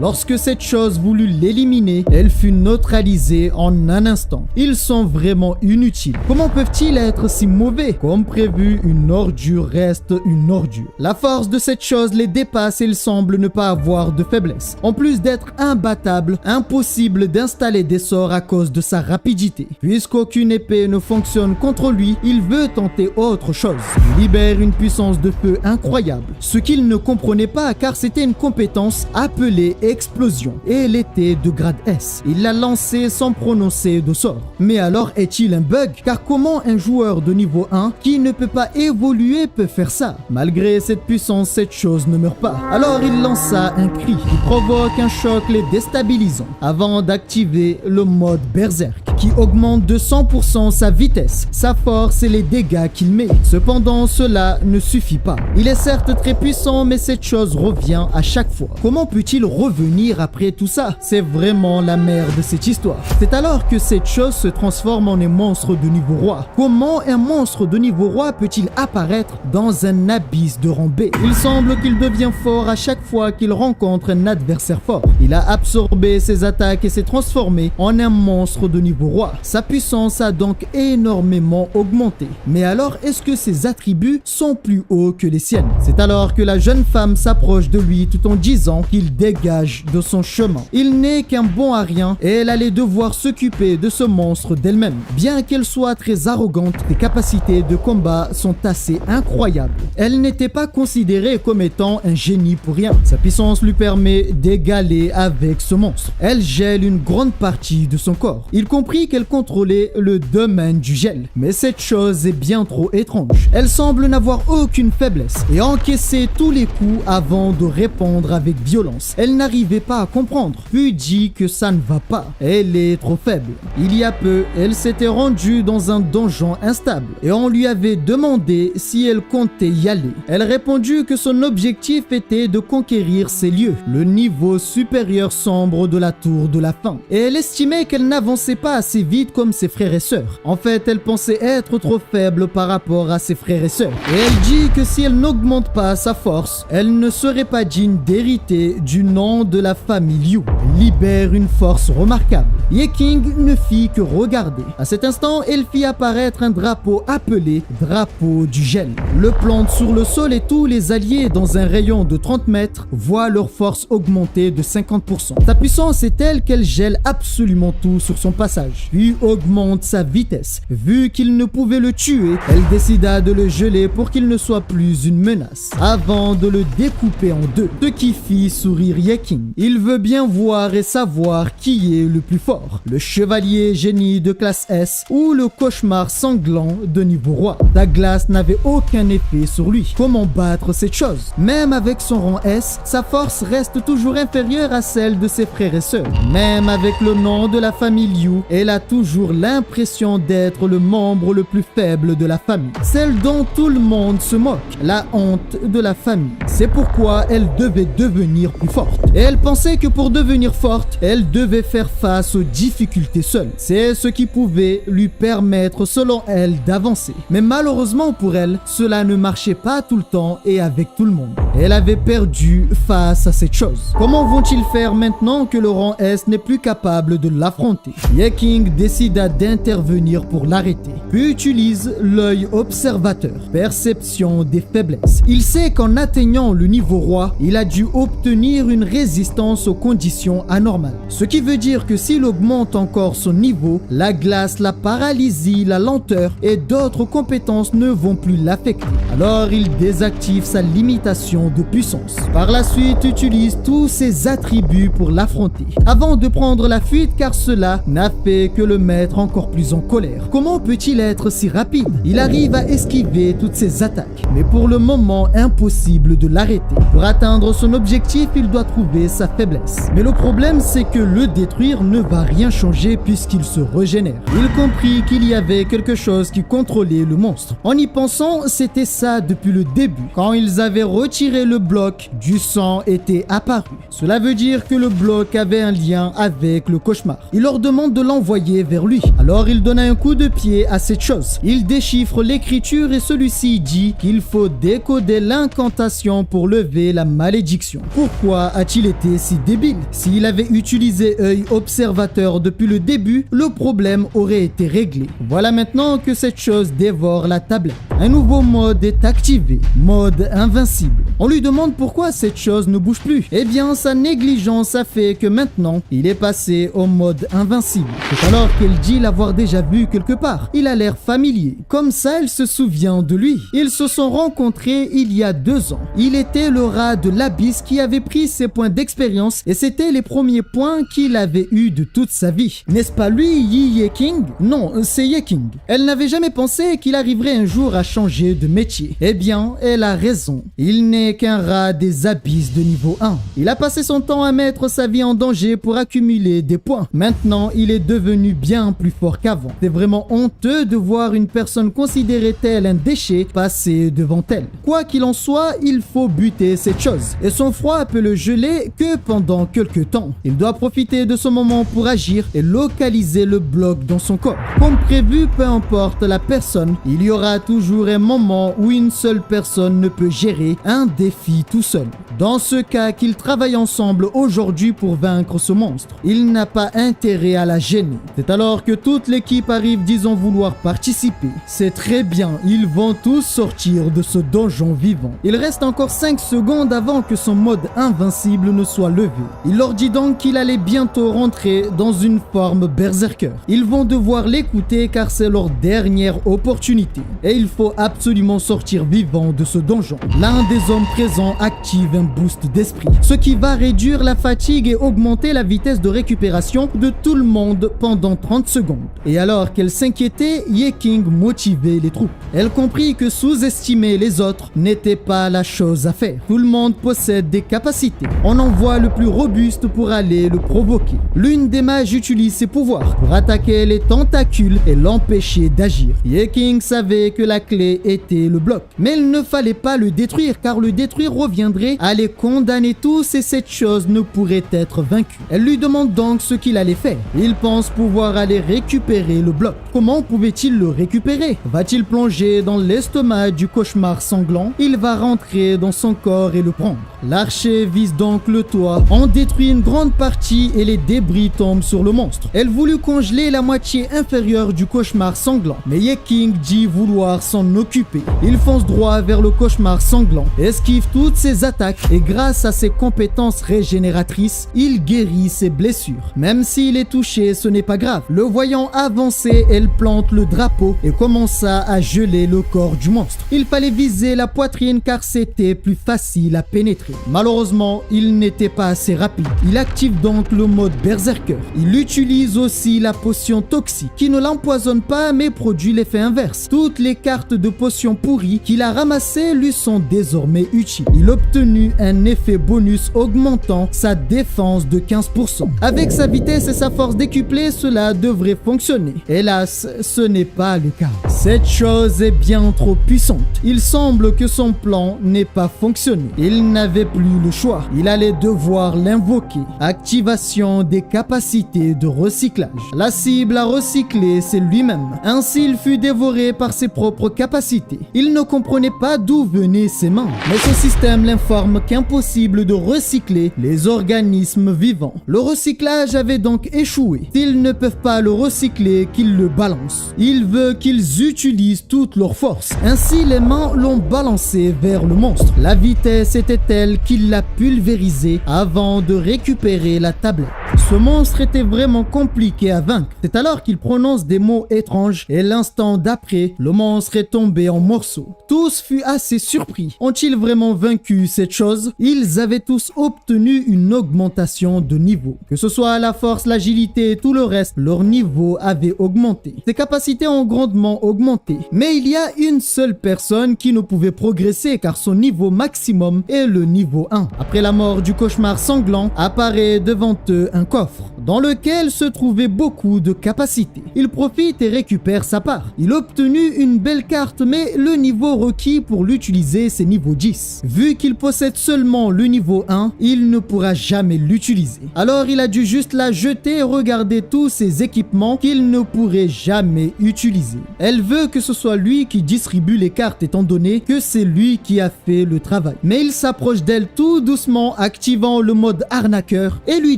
Lorsque cette chose voulut l'éliminer, elle fut neutralisée en un instant. Ils sont vraiment inutiles. Comment peuvent-ils être si mauvais? Comme prévu, une ordure reste une ordure. La force de cette chose les dépasse et il semble ne pas avoir de faiblesse. En plus d'être imbattable, impossible d'installer des sorts à cause de sa rapidité. Puisqu'aucune épée ne fonctionne contre lui, il veut tenter autre chose. Il libère une puissance de feu incroyable. Ce qu'il ne comprenait pas car c'était une compétence appelée explosion et elle était de grade S. Il l'a lancé sans prononcer de sort. Mais alors est-il un bug? Car comment un joueur de niveau 1 qui ne peut pas évoluer peut faire ça? Malgré cette puissance, cette chose ne meurt pas. Alors il lança un cri qui provoque un choc les déstabilisant avant d'activer le mode berserk qui augmente de 100% sa vitesse, sa force et les dégâts qu'il met. Cependant, cela ne suffit pas. Il est certes très puissant, mais cette chose revient à chaque fois. Comment peut-il revenir après tout ça? C'est vraiment la merde de cette histoire. C'est alors que cette chose se transforme en un monstre de niveau roi. Comment un monstre de niveau roi peut-il apparaître dans un abysse de rang B? Il semble qu'il devient fort à chaque fois qu'il rencontre un adversaire fort. Il a absorbé ses attaques et s'est transformé en un monstre de niveau roi. Sa puissance a donc énormément augmenté. Mais alors, est-ce que ses attributs sont plus hauts que les siennes? C'est alors que la jeune femme s'approche de lui tout en disant qu'il dégage de son chemin. Il n'est qu'un bon à rien et elle allait devoir s'occuper de ce monstre d'elle-même. Bien qu'elle soit très arrogante, ses capacités de combat sont assez incroyables. Elle n'était pas considérée comme étant un génie pour rien. Sa puissance lui permet d'égaler avec ce monstre. Elle gèle une grande partie de son corps. Il comprit qu'elle contrôlait le domaine du gel. Mais cette chose est bien trop étrange. Elle semble n'avoir aucune faiblesse et encaisser tous les coups avant de répondre avec violence. Elle n'arrivait pas à comprendre, puis dit que ça ne va pas. Elle est trop faible. Il y a peu, elle s'était rendue dans un donjon instable et on lui avait demandé si elle comptait y aller. Elle répondit que son objectif était de conquérir ces lieux, le niveau supérieur sombre de la tour de la fin. Et elle estimait qu'elle n'avançait pas assez vite comme ses frères et sœurs. En fait, elle pensait être trop faible par rapport à ses frères et sœurs. Et elle dit que si elle n'augmente pas sa force, elle ne serait pas digne d'hériter du nom de la famille Liu. Elle libère une force remarquable. Ye King ne fit que regarder. À cet instant, elle fit apparaître un drapeau appelé drapeau du gel. Le plante sur le sol et tous les alliés dans un rayon de 30 mètres voient leur force augmenter de 50%. Sa puissance est telle qu'elle gèle absolument tout sur son passage, puis augmente sa vitesse. Vu qu'il ne pouvait le tuer, elle décida de le geler pour qu'il ne soit plus une menace, avant de le découper en deux, ce qui fit sourire Ye King. Il veut bien voir et savoir qui est le plus fort, le chevalier génie de classe S ou le cauchemar sanglant de niveau roi. La glace n'avait aucun effet sur lui. Comment battre cette chose? Même avec son rang S, sa force reste toujours inférieure à celle de ses frères et sœurs. Même avec le nom de la famille Liu et elle a toujours l'impression d'être le membre le plus faible de la famille, celle dont tout le monde se moque, la honte de la famille. C'est pourquoi elle devait devenir plus forte. Et elle pensait que pour devenir forte, elle devait faire face aux difficultés seule. C'est ce qui pouvait lui permettre, selon elle, d'avancer. Mais malheureusement pour elle, cela ne marchait pas tout le temps et avec tout le monde. Elle avait perdu face à cette chose. Comment vont-ils faire maintenant que le rang S n'est plus capable de l'affronter? Ye King décida d'intervenir pour l'arrêter, puis utilise l'œil observateur, perception des faiblesses. Il sait qu'en atteignant le niveau roi, il a dû obtenir une résistance aux conditions anormales. Ce qui veut dire que s'il augmente encore son niveau, la glace, la paralysie, la lenteur et d'autres compétences ne vont plus l'affecter. Alors il désactive sa limitation de puissance. Par la suite, utilise tous ses attributs pour l'affronter, avant de prendre la fuite car cela n'a fait que le mettre encore plus en colère. Comment peut-il être si rapide? Il arrive à esquiver toutes ses attaques, mais pour le moment impossible de l'arrêter. Pour atteindre son objectif, il doit trouver sa faiblesse. Mais le problème, c'est que le détruire ne va rien changer puisqu'il se régénère. Il comprit qu'il y avait quelque chose qui contrôlait le monstre. En y pensant, c'était ça depuis le début. Quand ils avaient retiré le bloc, du sang était apparu. Cela veut dire que le bloc avait un lien avec le cauchemar. Il leur demande de l'envoyer vers lui. Alors il donne un coup de pied à cette chose. Il déchiffre l'écriture et celui-ci dit qu'il faut décoder l'incantation pour lever la malédiction. Pourquoi a-t-il été si débile? S'il avait utilisé œil observateur depuis le début, le problème aurait été réglé. Voilà maintenant que cette chose dévore la tablette. Un nouveau mode est activé, mode invincible. On lui demande pourquoi cette chose ne bouge plus. Eh bien, sa négligence a fait que maintenant, il est passé au mode invincible. C'est alors qu'elle dit l'avoir déjà vu quelque part. Il a l'air familier. Comme ça, elle se souvient de lui. Ils se sont rencontrés il y a 2 ans. Il était le rat de l'abysse qui avait pris ses points d'expérience et c'était les premiers points qu'il avait eu de toute sa vie. N'est-ce pas lui, Ye King? Non, c'est Ye King. Elle n'avait jamais pensé qu'il arriverait un jour à changer de métier. Eh bien, elle a raison. Il n'est qu'un rat des abysses de niveau 1. Il a passé son temps à mettre sa vie en danger pour accumuler des points. Maintenant, il est devenu bien plus fort qu'avant. C'est vraiment honteux de voir une personne considérée telle un déchet passer devant elle. Quoi qu'il en soit, il faut buter cette chose. Et son froid peut le geler que pendant quelques temps. Il doit profiter de ce moment pour agir et localiser le bloc dans son corps. Comme prévu, peu importe la personne, il y aura toujours un moment où une seule personne ne peut gérer un défi tout seul. Dans ce cas, qu'ils travaillent ensemble aujourd'hui pour vaincre ce monstre. Il n'a pas intérêt à la gêner. C'est alors que toute l'équipe arrive disant vouloir participer. C'est très bien, ils vont tous sortir de ce donjon vivant. Il reste encore 5 secondes avant que son mode invincible ne soit levé. Il leur dit donc qu'il allait bientôt rentrer dans une forme berserker. Ils vont devoir l'écouter car c'est leur dernière opportunité. Et il faut absolument sortir vivant de ce donjon. L'un des hommes présents active un boost d'esprit, ce qui va réduire la fatigue et augmenter la vitesse de récupération de tout le monde pendant 30 secondes. Et alors qu'elle s'inquiétait, Ye King motivait les troupes. Elle comprit que sous-estimer les autres n'était pas la chose à faire. Tout le monde possède des capacités. On envoie le plus robuste pour aller le provoquer. L'une des mages utilise ses pouvoirs pour attaquer les tentacules et l'empêcher d'agir. Ye King savait que la clé était le bloc, mais il ne fallait pas le détruire car le détruire reviendrait à les condamner tous et cette chose ne pourrait être vaincue. Elle lui demande donc ce qu'il allait faire. Il pense pouvoir aller récupérer le bloc. Comment pouvait-il le récupérer? Va-t-il plonger dans l'estomac du cauchemar sanglant? Il va rentrer dans son corps et le prendre. L'archer vise donc le toit, en détruit une grande partie et les débris tombent sur le monstre. Elle voulut congeler la moitié inférieure du cauchemar sanglant, mais Ye King dit vouloir s'en occuper. Il fonce droit vers le cauchemar sanglant, esquive toutes ses attaques et grâce à ses compétences régénératrices, il guérit ses blessures. Même s'il est touché, ce n'est pas grave. Le voyant avancer, elle plante le drapeau et commença à geler le corps du monstre. Il fallait viser la poitrine car c'était plus facile à pénétrer. secret. Malheureusement, il n'était pas assez rapide. Il active donc le mode Berserker. Il utilise aussi la potion toxique qui ne l'empoisonne pas mais produit l'effet inverse. Toutes les cartes de potions pourries qu'il a ramassées lui sont désormais utiles. Il a obtenu un effet bonus augmentant sa défense de 15%. Avec sa vitesse et sa force décuplée, cela devrait fonctionner. Hélas, ce n'est pas le cas. Cette chose est bien trop puissante. Il semble que son plan n'ait pas fonctionné. Il n'avait plus le choix. Il allait devoir l'invoquer. Activation des capacités de recyclage. La cible à recycler, c'est lui-même. Ainsi, il fut dévoré par ses propres capacités. Il ne comprenait pas d'où venaient ses mains. Mais ce système l'informe qu'impossible de recycler les organismes vivants. Le recyclage avait donc échoué. S'ils ne peuvent pas le recycler, qu'ils le balancent. Il veut qu'ils utilisent toute leur force. Ainsi, les mains l'ont balancé vers le monstre. La vitesse était telle qu'il l'a pulvérisé avant de récupérer la tablette. Ce monstre était vraiment compliqué à vaincre. C'est alors qu'il prononce des mots étranges et l'instant d'après, le monstre est tombé en morceaux. Tous furent assez surpris. Ont-ils vraiment vaincu cette chose? Ils avaient tous obtenu une augmentation de niveau. Que ce soit la force, l'agilité et tout le reste, leur niveau avait augmenté. Ses capacités ont grandement augmenté. Mais il y a une seule personne qui ne pouvait progresser car son niveau maximum est le niveau 1. Après la mort du cauchemar sanglant, apparaît devant eux un coffre dans lequel se trouvait beaucoup de capacités. Il profite et récupère sa part. Il a obtenu une belle carte, mais le niveau requis pour l'utiliser, c'est niveau 10. Vu qu'il possède seulement le niveau 1, il ne pourra jamais l'utiliser. Alors il a dû juste la jeter et regarder tous ses équipements qu'il ne pourrait jamais utiliser. Elle veut que ce soit lui qui distribue les cartes étant donné que c'est lui qui a fait le travail. Mais il s'approche d'elle tout doucement, activant le mode arnaqueur et lui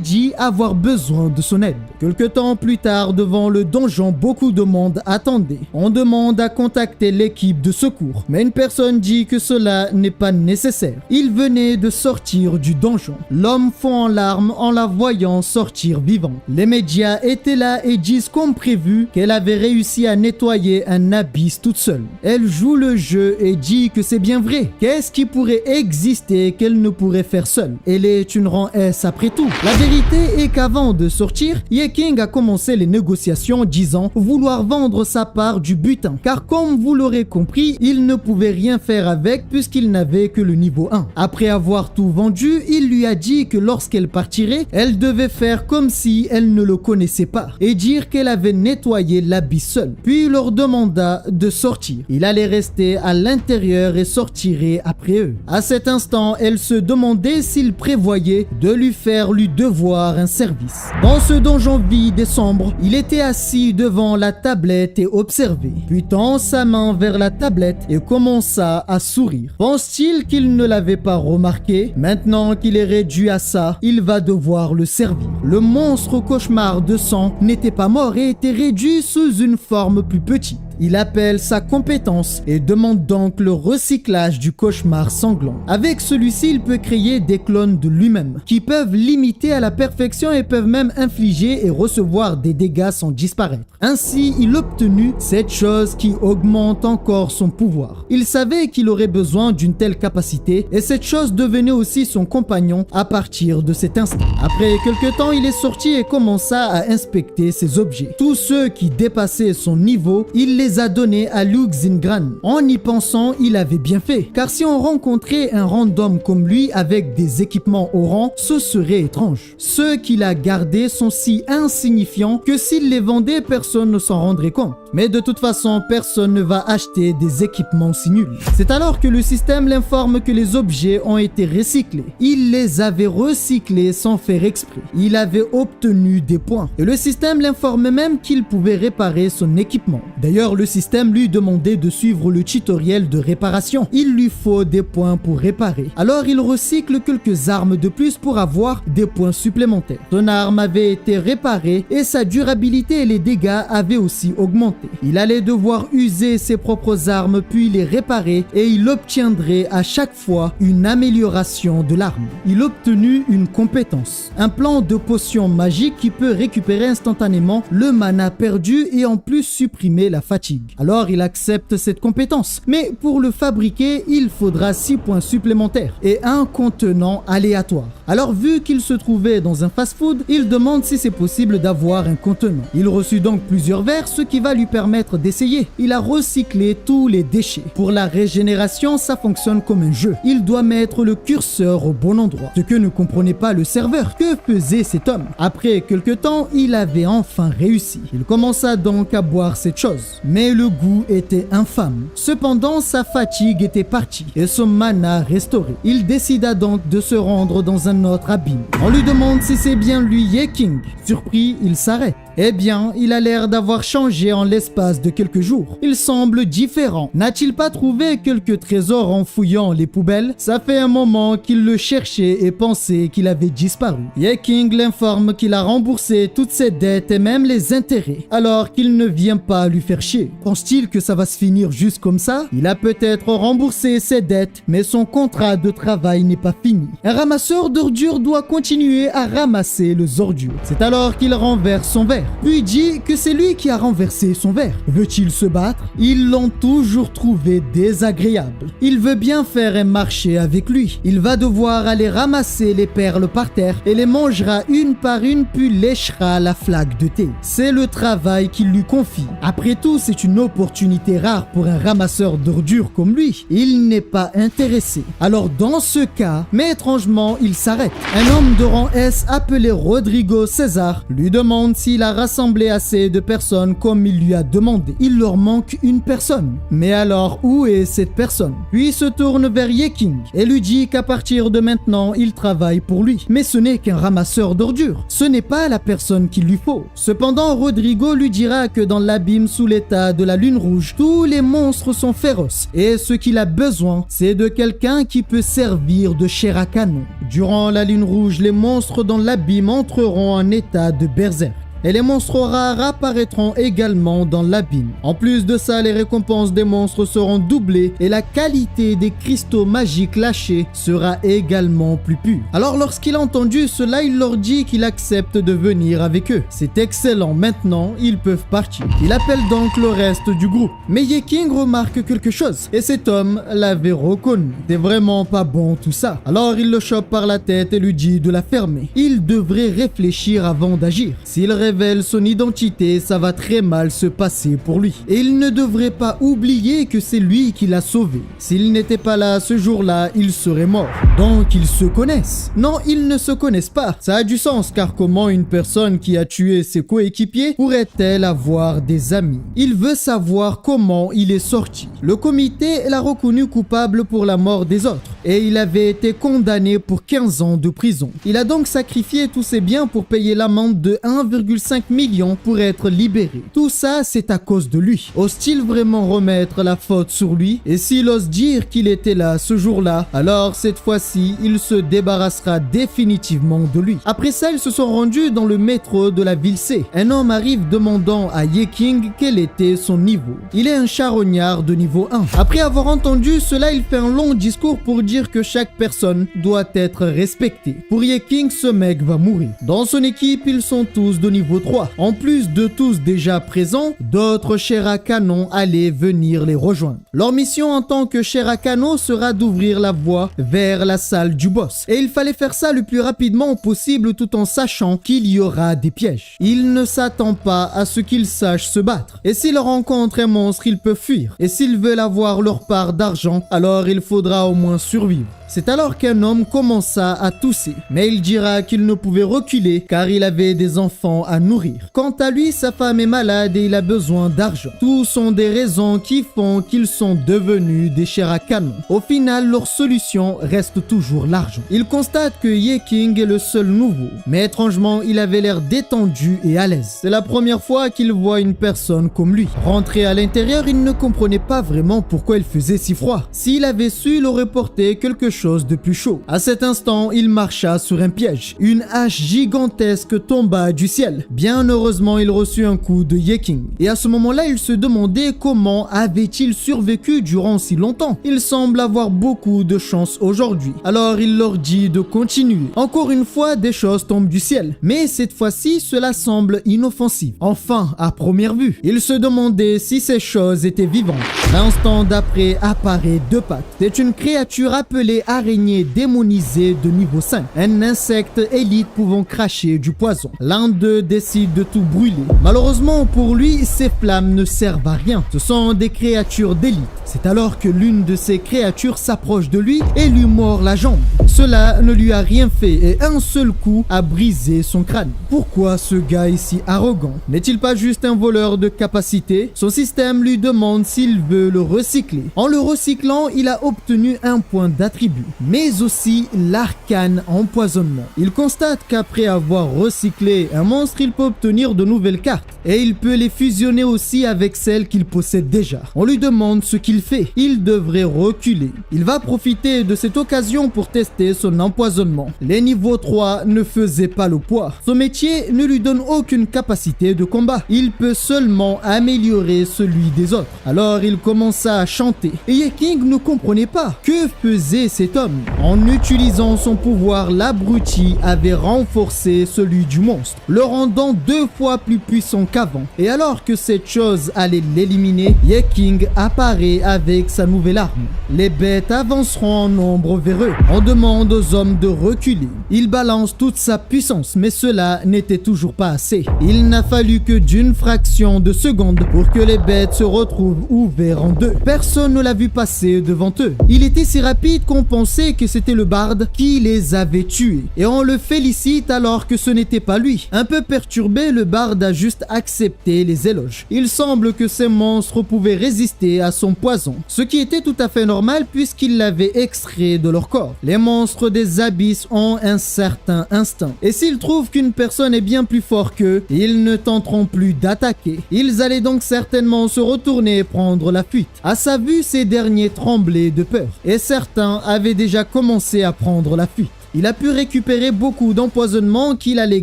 dit avoir besoin de son aide. Quelque temps plus tard, devant le donjon, beaucoup de monde attendait. On demande à contacter l'équipe de secours, mais une personne dit que cela n'est pas nécessaire. Il venait de sortir du donjon. L'homme fond en larmes en la voyant sortir vivant. Les médias étaient là et disent comme prévu qu'elle avait réussi à nettoyer un abysse toute seule. Elle joue le jeu et dit que c'est bien vrai. Qu'est-ce qui pourrait exister qu'elle ne pourrait faire seule? Elle est une rang S après tout. La vérité est qu'avant de sortir, Yeking a commencé les négociations disant vouloir vendre sa part du butin. Car comme vous l'aurez compris, il ne pouvait rien faire avec puisqu'il n'avait que le niveau 1. Après avoir tout vendu, il lui a dit que lorsqu'elle partirait, elle devait faire comme si elle ne le connaissait pas et dire qu'elle avait nettoyé l'abysse seule. Puis il leur demanda de sortir. Il allait rester à l'intérieur et sortirait après eux. À cet instant, elle se demandait s'il prévoyait de lui faire lui devoir un service. Dans ce donjon vide et sombre, il était assis devant la tablette et observait. Puis tend sa main vers la tablette et commença à sourire. Pense-t-il qu'il ne l'avait pas remarqué? Maintenant qu'il est réduit à ça, il va devoir le servir. Le monstre au cauchemar de sang n'était pas mort et était réduit sous une forme plus petite. Il appelle sa compétence et demande donc le recyclage du cauchemar sanglant. Avec celui-ci, il peut créer des clones de lui-même qui peuvent l'imiter à la perfection et peuvent même infliger et recevoir des dégâts sans disparaître. Ainsi, il a obtenu cette chose qui augmente encore son pouvoir. Il savait qu'il aurait besoin d'une telle capacité et cette chose devenait aussi son compagnon à partir de cet instant. Après quelques temps, il est sorti et commença à inspecter ses objets. Tous ceux qui dépassaient son niveau, il les a donnés à Liu Xingran. En y pensant, il avait bien fait. Car si on rencontrait un random comme lui avec des équipements au rang, ce serait étrange. Ceux qu'il a gardés sont si insignifiants que s'il les vendait, personne ne s'en rendrait compte. Mais de toute façon, personne ne va acheter des équipements si nuls. C'est alors que le système l'informe que les objets ont été recyclés. Il les avait recyclés sans faire exprès. Il avait obtenu des points. Et le système l'informe même qu'il pouvait réparer son équipement. D'ailleurs, le système lui demandait de suivre le tutoriel de réparation. Il lui faut des points pour réparer. Alors il recycle quelques armes de plus pour avoir des points supplémentaires. Son arme avait été réparée et sa durabilité et les dégâts avaient aussi augmenté. liberté. Il allait devoir user ses propres armes puis les réparer et il obtiendrait à chaque fois une amélioration de l'arme. Il obtenu une compétence, un plan de potion magique qui peut récupérer instantanément le mana perdu et en plus supprimer la fatigue. Alors il accepte cette compétence, mais pour le fabriquer, il faudra 6 points supplémentaires et un contenant aléatoire. Alors vu qu'il se trouvait dans un fast-food, il demande si c'est possible d'avoir un contenant. Il reçut donc plusieurs verres, ce qui va lui permettre d'essayer. Il a recyclé tous les déchets. Pour la régénération, ça fonctionne comme un jeu. Il doit mettre le curseur au bon endroit. Ce que ne comprenait pas le serveur. Que faisait cet homme? Après quelques temps, il avait enfin réussi. Il commença donc à boire cette chose. Mais le goût était infâme. Cependant, sa fatigue était partie et son mana restauré. Il décida donc de se rendre dans un autre abîme. On lui demande si c'est bien lui Yeking. Surpris, il s'arrête. Eh bien, il a l'air d'avoir changé en l'espace de quelques jours. Il semble différent. N'a-t-il pas trouvé quelques trésors en fouillant les poubelles? Ça fait un moment qu'il le cherchait et pensait qu'il avait disparu. Yeking l'informe qu'il a remboursé toutes ses dettes et même les intérêts, alors qu'il ne vient pas lui faire chier. Pense-t-il que ça va se finir juste comme ça? Il a peut-être remboursé ses dettes, mais son contrat de travail n'est pas fini. Un ramasseur d'ordures doit continuer à ramasser les ordures. C'est alors qu'il renverse son verre. Puis dit que c'est lui qui a renversé son verre. Veut-il se battre? Ils l'ont toujours trouvé désagréable. Il veut bien faire un marché avec lui. Il va devoir aller ramasser les perles par terre et les mangera une par une puis léchera la flaque de thé. C'est le travail qu'il lui confie. Après tout, c'est une opportunité rare pour un ramasseur d'ordures comme lui. Il n'est pas intéressé. Alors dans ce cas, mais étrangement, il s'arrête. Un homme de rang S appelé Rodrigo César lui demande s'il a rassemblé assez de personnes comme il lui a demandé. Il leur manque une personne. Mais alors, où est cette personne? Puis il se tourne vers Yeking et lui dit qu'à partir de maintenant, il travaille pour lui. Mais ce n'est qu'un ramasseur d'ordures. Ce n'est pas la personne qu'il lui faut. Cependant, Rodrigo lui dira que dans l'abîme sous l'état de la lune rouge, tous les monstres sont féroces. Et ce qu'il a besoin, c'est de quelqu'un qui peut servir de chair à canon. Durant la lune rouge, les monstres dans l'abîme entreront en état de berserk. Et les monstres rares apparaîtront également dans l'abîme. En plus de ça, les récompenses des monstres seront doublées et la qualité des cristaux magiques lâchés sera également plus pure. Alors lorsqu'il a entendu cela, il leur dit qu'il accepte de venir avec eux. C'est excellent, maintenant ils peuvent partir. Il appelle donc le reste du groupe. Mais Yeking remarque quelque chose et cet homme l'avait reconnu. C'est vraiment pas bon tout ça. Alors il le chope par la tête et lui dit de la fermer. Il devrait réfléchir avant d'agir. S'il révèle son identité, ça va très mal se passer pour lui. Et il ne devrait pas oublier que c'est lui qui l'a sauvé. S'il n'était pas là ce jour-là, il serait mort. Donc ils se connaissent. Non, ils ne se connaissent pas. Ça a du sens car comment une personne qui a tué ses coéquipiers pourrait-elle avoir des amis? Il veut savoir comment il est sorti. Le comité l'a reconnu coupable pour la mort des autres et il avait été condamné pour 15 ans de prison. Il a donc sacrifié tous ses biens pour payer l'amende de 1,5 million pour être libéré. Tout ça, c'est à cause de lui. Ose-t-il vraiment remettre la faute sur lui? Et s'il ose dire qu'il était là ce jour-là, alors cette fois-ci, il se débarrassera définitivement de lui. Après ça, ils se sont rendus dans le métro de la ville C. Un homme arrive demandant à Yeking quel était son niveau. Il est un charognard de niveau 1. Après avoir entendu cela, il fait un long discours pour dire que chaque personne doit être respectée. Pour Yeking, ce mec va mourir. Dans son équipe, ils sont tous de niveau 3. En plus de tous déjà présents, d'autres chairs à canon allaient venir les rejoindre. Leur mission en tant que chair à canon sera d'ouvrir la voie vers la salle du boss. Et il fallait faire ça le plus rapidement possible tout en sachant qu'il y aura des pièges. Il ne s'attend pas à ce qu'ils sachent se battre. Et s'ils rencontrent un monstre, ils peuvent fuir. Et s'ils veulent avoir leur part d'argent, alors il faudra au moins survivre. C'est alors qu'un homme commença à tousser, mais il dira qu'il ne pouvait reculer car il avait des enfants à nourrir. Quant à lui, sa femme est malade et il a besoin d'argent. Tout sont des raisons qui font qu'ils sont devenus des chairs à canon. Au final, leur solution reste toujours l'argent. Il constate que Yeking est le seul nouveau, mais étrangement, il avait l'air détendu et à l'aise. C'est la première fois qu'il voit une personne comme lui. Rentré à l'intérieur, il ne comprenait pas vraiment pourquoi il faisait si froid. S'il avait su, il aurait porté quelque chose chose de plus chaud. À cet instant, il marcha sur un piège. Une hache gigantesque tomba du ciel. Bien heureusement, il reçut un coup de Yeking. Et à ce moment-là, il se demandait comment avait-il survécu durant si longtemps. Il semble avoir beaucoup de chance aujourd'hui. Alors il leur dit de continuer. Encore une fois, des choses tombent du ciel. Mais cette fois-ci, cela semble inoffensif. Enfin, à première vue, il se demandait si ces choses étaient vivantes. L'instant d'après apparaît deux pattes. C'est une créature appelée araignée démonisée de niveau 5. Un insecte élite pouvant cracher du poison. L'un d'eux décide de tout brûler. Malheureusement pour lui, ces flammes ne servent à rien. Ce sont des créatures d'élite. C'est alors que l'une de ces créatures s'approche de lui et lui mord la jambe. Cela ne lui a rien fait et un seul coup a brisé son crâne. Pourquoi ce gars est si arrogant? N'est-il pas juste un voleur de capacité? Son système lui demande s'il veut le recycler. En le recyclant, il a obtenu un point d'attribut, mais aussi l'arcane empoisonnement. Il constate qu'après avoir recyclé un monstre, il peut obtenir de nouvelles cartes et il peut les fusionner aussi avec celles qu'il possède déjà. On lui demande ce qu'il fait. Il devrait reculer. Il va profiter de cette occasion pour tester son empoisonnement. Les niveaux 3 ne faisaient pas le poids. Son métier ne lui donne aucune capacité de combat. Il peut seulement améliorer celui des autres. Alors il commença à chanter. Et Yeking ne comprenait pas. Que faisait cet homme? En utilisant son pouvoir, l'abruti avait renforcé celui du monstre, le rendant 2 fois plus puissant qu'avant. Et alors que cette chose allait l'éliminer, Yeking apparaît avec sa nouvelle arme. Les bêtes avanceront en nombre vers eux. On demande aux hommes de reculer. Il balance toute sa puissance, mais cela n'était toujours pas assez. Il n'a fallu que d'une fraction de seconde pour que les bêtes se retrouvent ouverts en deux. Personne ne l'a vu passer devant eux. Il était si rapide qu'on pensait que c'était le barde qui les avait tués. Et on le félicite alors que ce n'était pas lui. Un peu perturbé, le barde a juste accepté les éloges. Il semble que ces monstres pouvaient résister à son poison, ce qui était tout à fait normal puisqu'il l'avait extrait de leur corps. Les monstres des abysses ont un certain instinct. Et s'ils trouvent qu'une personne est bien plus fort qu'eux, ils ne tenteront plus d'attaquer. Ils allaient donc certainement se retourner et prendre la fuite. À sa vue, ces derniers tremblaient de peur. Et certains avaient déjà commencé à prendre la fuite. Il a pu récupérer beaucoup d'empoisonnements qu'il allait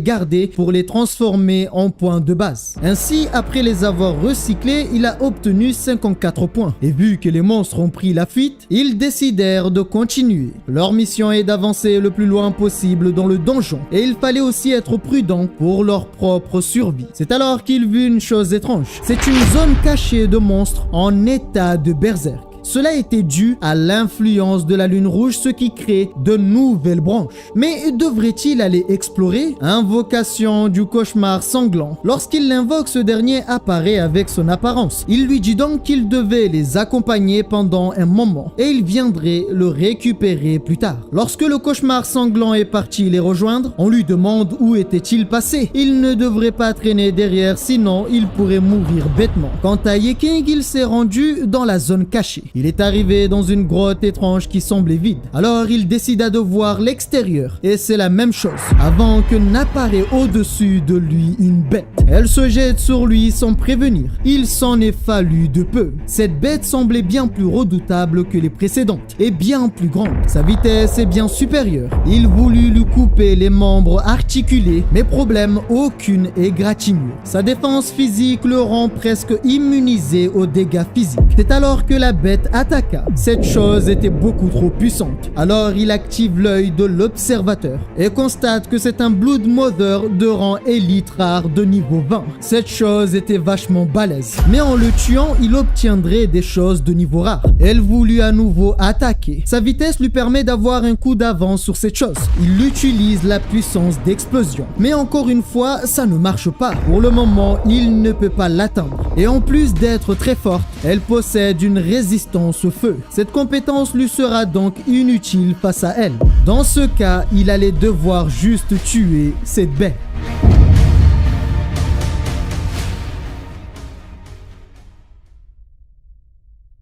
garder pour les transformer en points de base. Ainsi, après les avoir recyclés, il a obtenu 54 points. Et vu que les monstres ont pris la fuite, ils décidèrent de continuer. Leur mission est d'avancer le plus loin possible dans le donjon. Et il fallait aussi être prudent pour leur propre survie. C'est alors qu'il vit une chose étrange. C'est une zone cachée de monstres en état de berserk. Cela était dû à l'influence de la lune rouge, ce qui crée de nouvelles branches. Mais devrait-il aller explorer? Invocation du cauchemar sanglant. Lorsqu'il l'invoque, ce dernier apparaît avec son apparence. Il lui dit donc qu'il devait les accompagner pendant un moment et il viendrait le récupérer plus tard. Lorsque le cauchemar sanglant est parti les rejoindre, on lui demande où était-il passé. Il ne devrait pas traîner derrière, sinon il pourrait mourir bêtement. Quant à Yeking, il s'est rendu dans la zone cachée. Il est arrivé dans une grotte étrange qui semblait vide. Alors il décida de voir l'extérieur. Et c'est la même chose. Avant que n'apparaît au-dessus de lui une bête. Elle se jette sur lui sans prévenir. Il s'en est fallu de peu. Cette bête semblait bien plus redoutable que les précédentes. Et bien plus grande. Sa vitesse est bien supérieure. Il voulut lui couper les membres articulés. Mais problème, aucune égratignure. Sa défense physique le rend presque immunisé aux dégâts physiques. C'est alors que la bête attaqua. Cette chose était beaucoup trop puissante. Alors il active l'œil de l'observateur et constate que c'est un Blood Mother de rang élite rare de niveau 20. Cette chose était vachement balèze. Mais en le tuant, il obtiendrait des choses de niveau rare. Elle voulut à nouveau attaquer. Sa vitesse lui permet d'avoir un coup d'avance sur cette chose. Il utilise la puissance d'explosion. Mais encore une fois, ça ne marche pas. Pour le moment, il ne peut pas l'atteindre. Et en plus d'être très forte, elle possède une résistance au feu. Cette compétence lui sera donc inutile face à elle. Dans ce cas, il allait devoir juste tuer cette bête.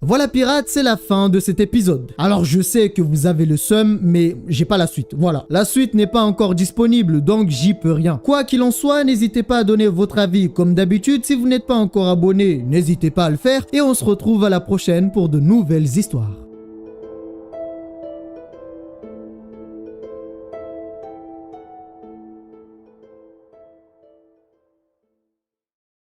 Voilà pirates, c'est la fin de cet épisode. Alors je sais que vous avez le seum, mais j'ai pas la suite. Voilà, la suite n'est pas encore disponible, donc j'y peux rien. Quoi qu'il en soit, n'hésitez pas à donner votre avis. Comme d'habitude, si vous n'êtes pas encore abonné, n'hésitez pas à le faire. Et on se retrouve à la prochaine pour de nouvelles histoires.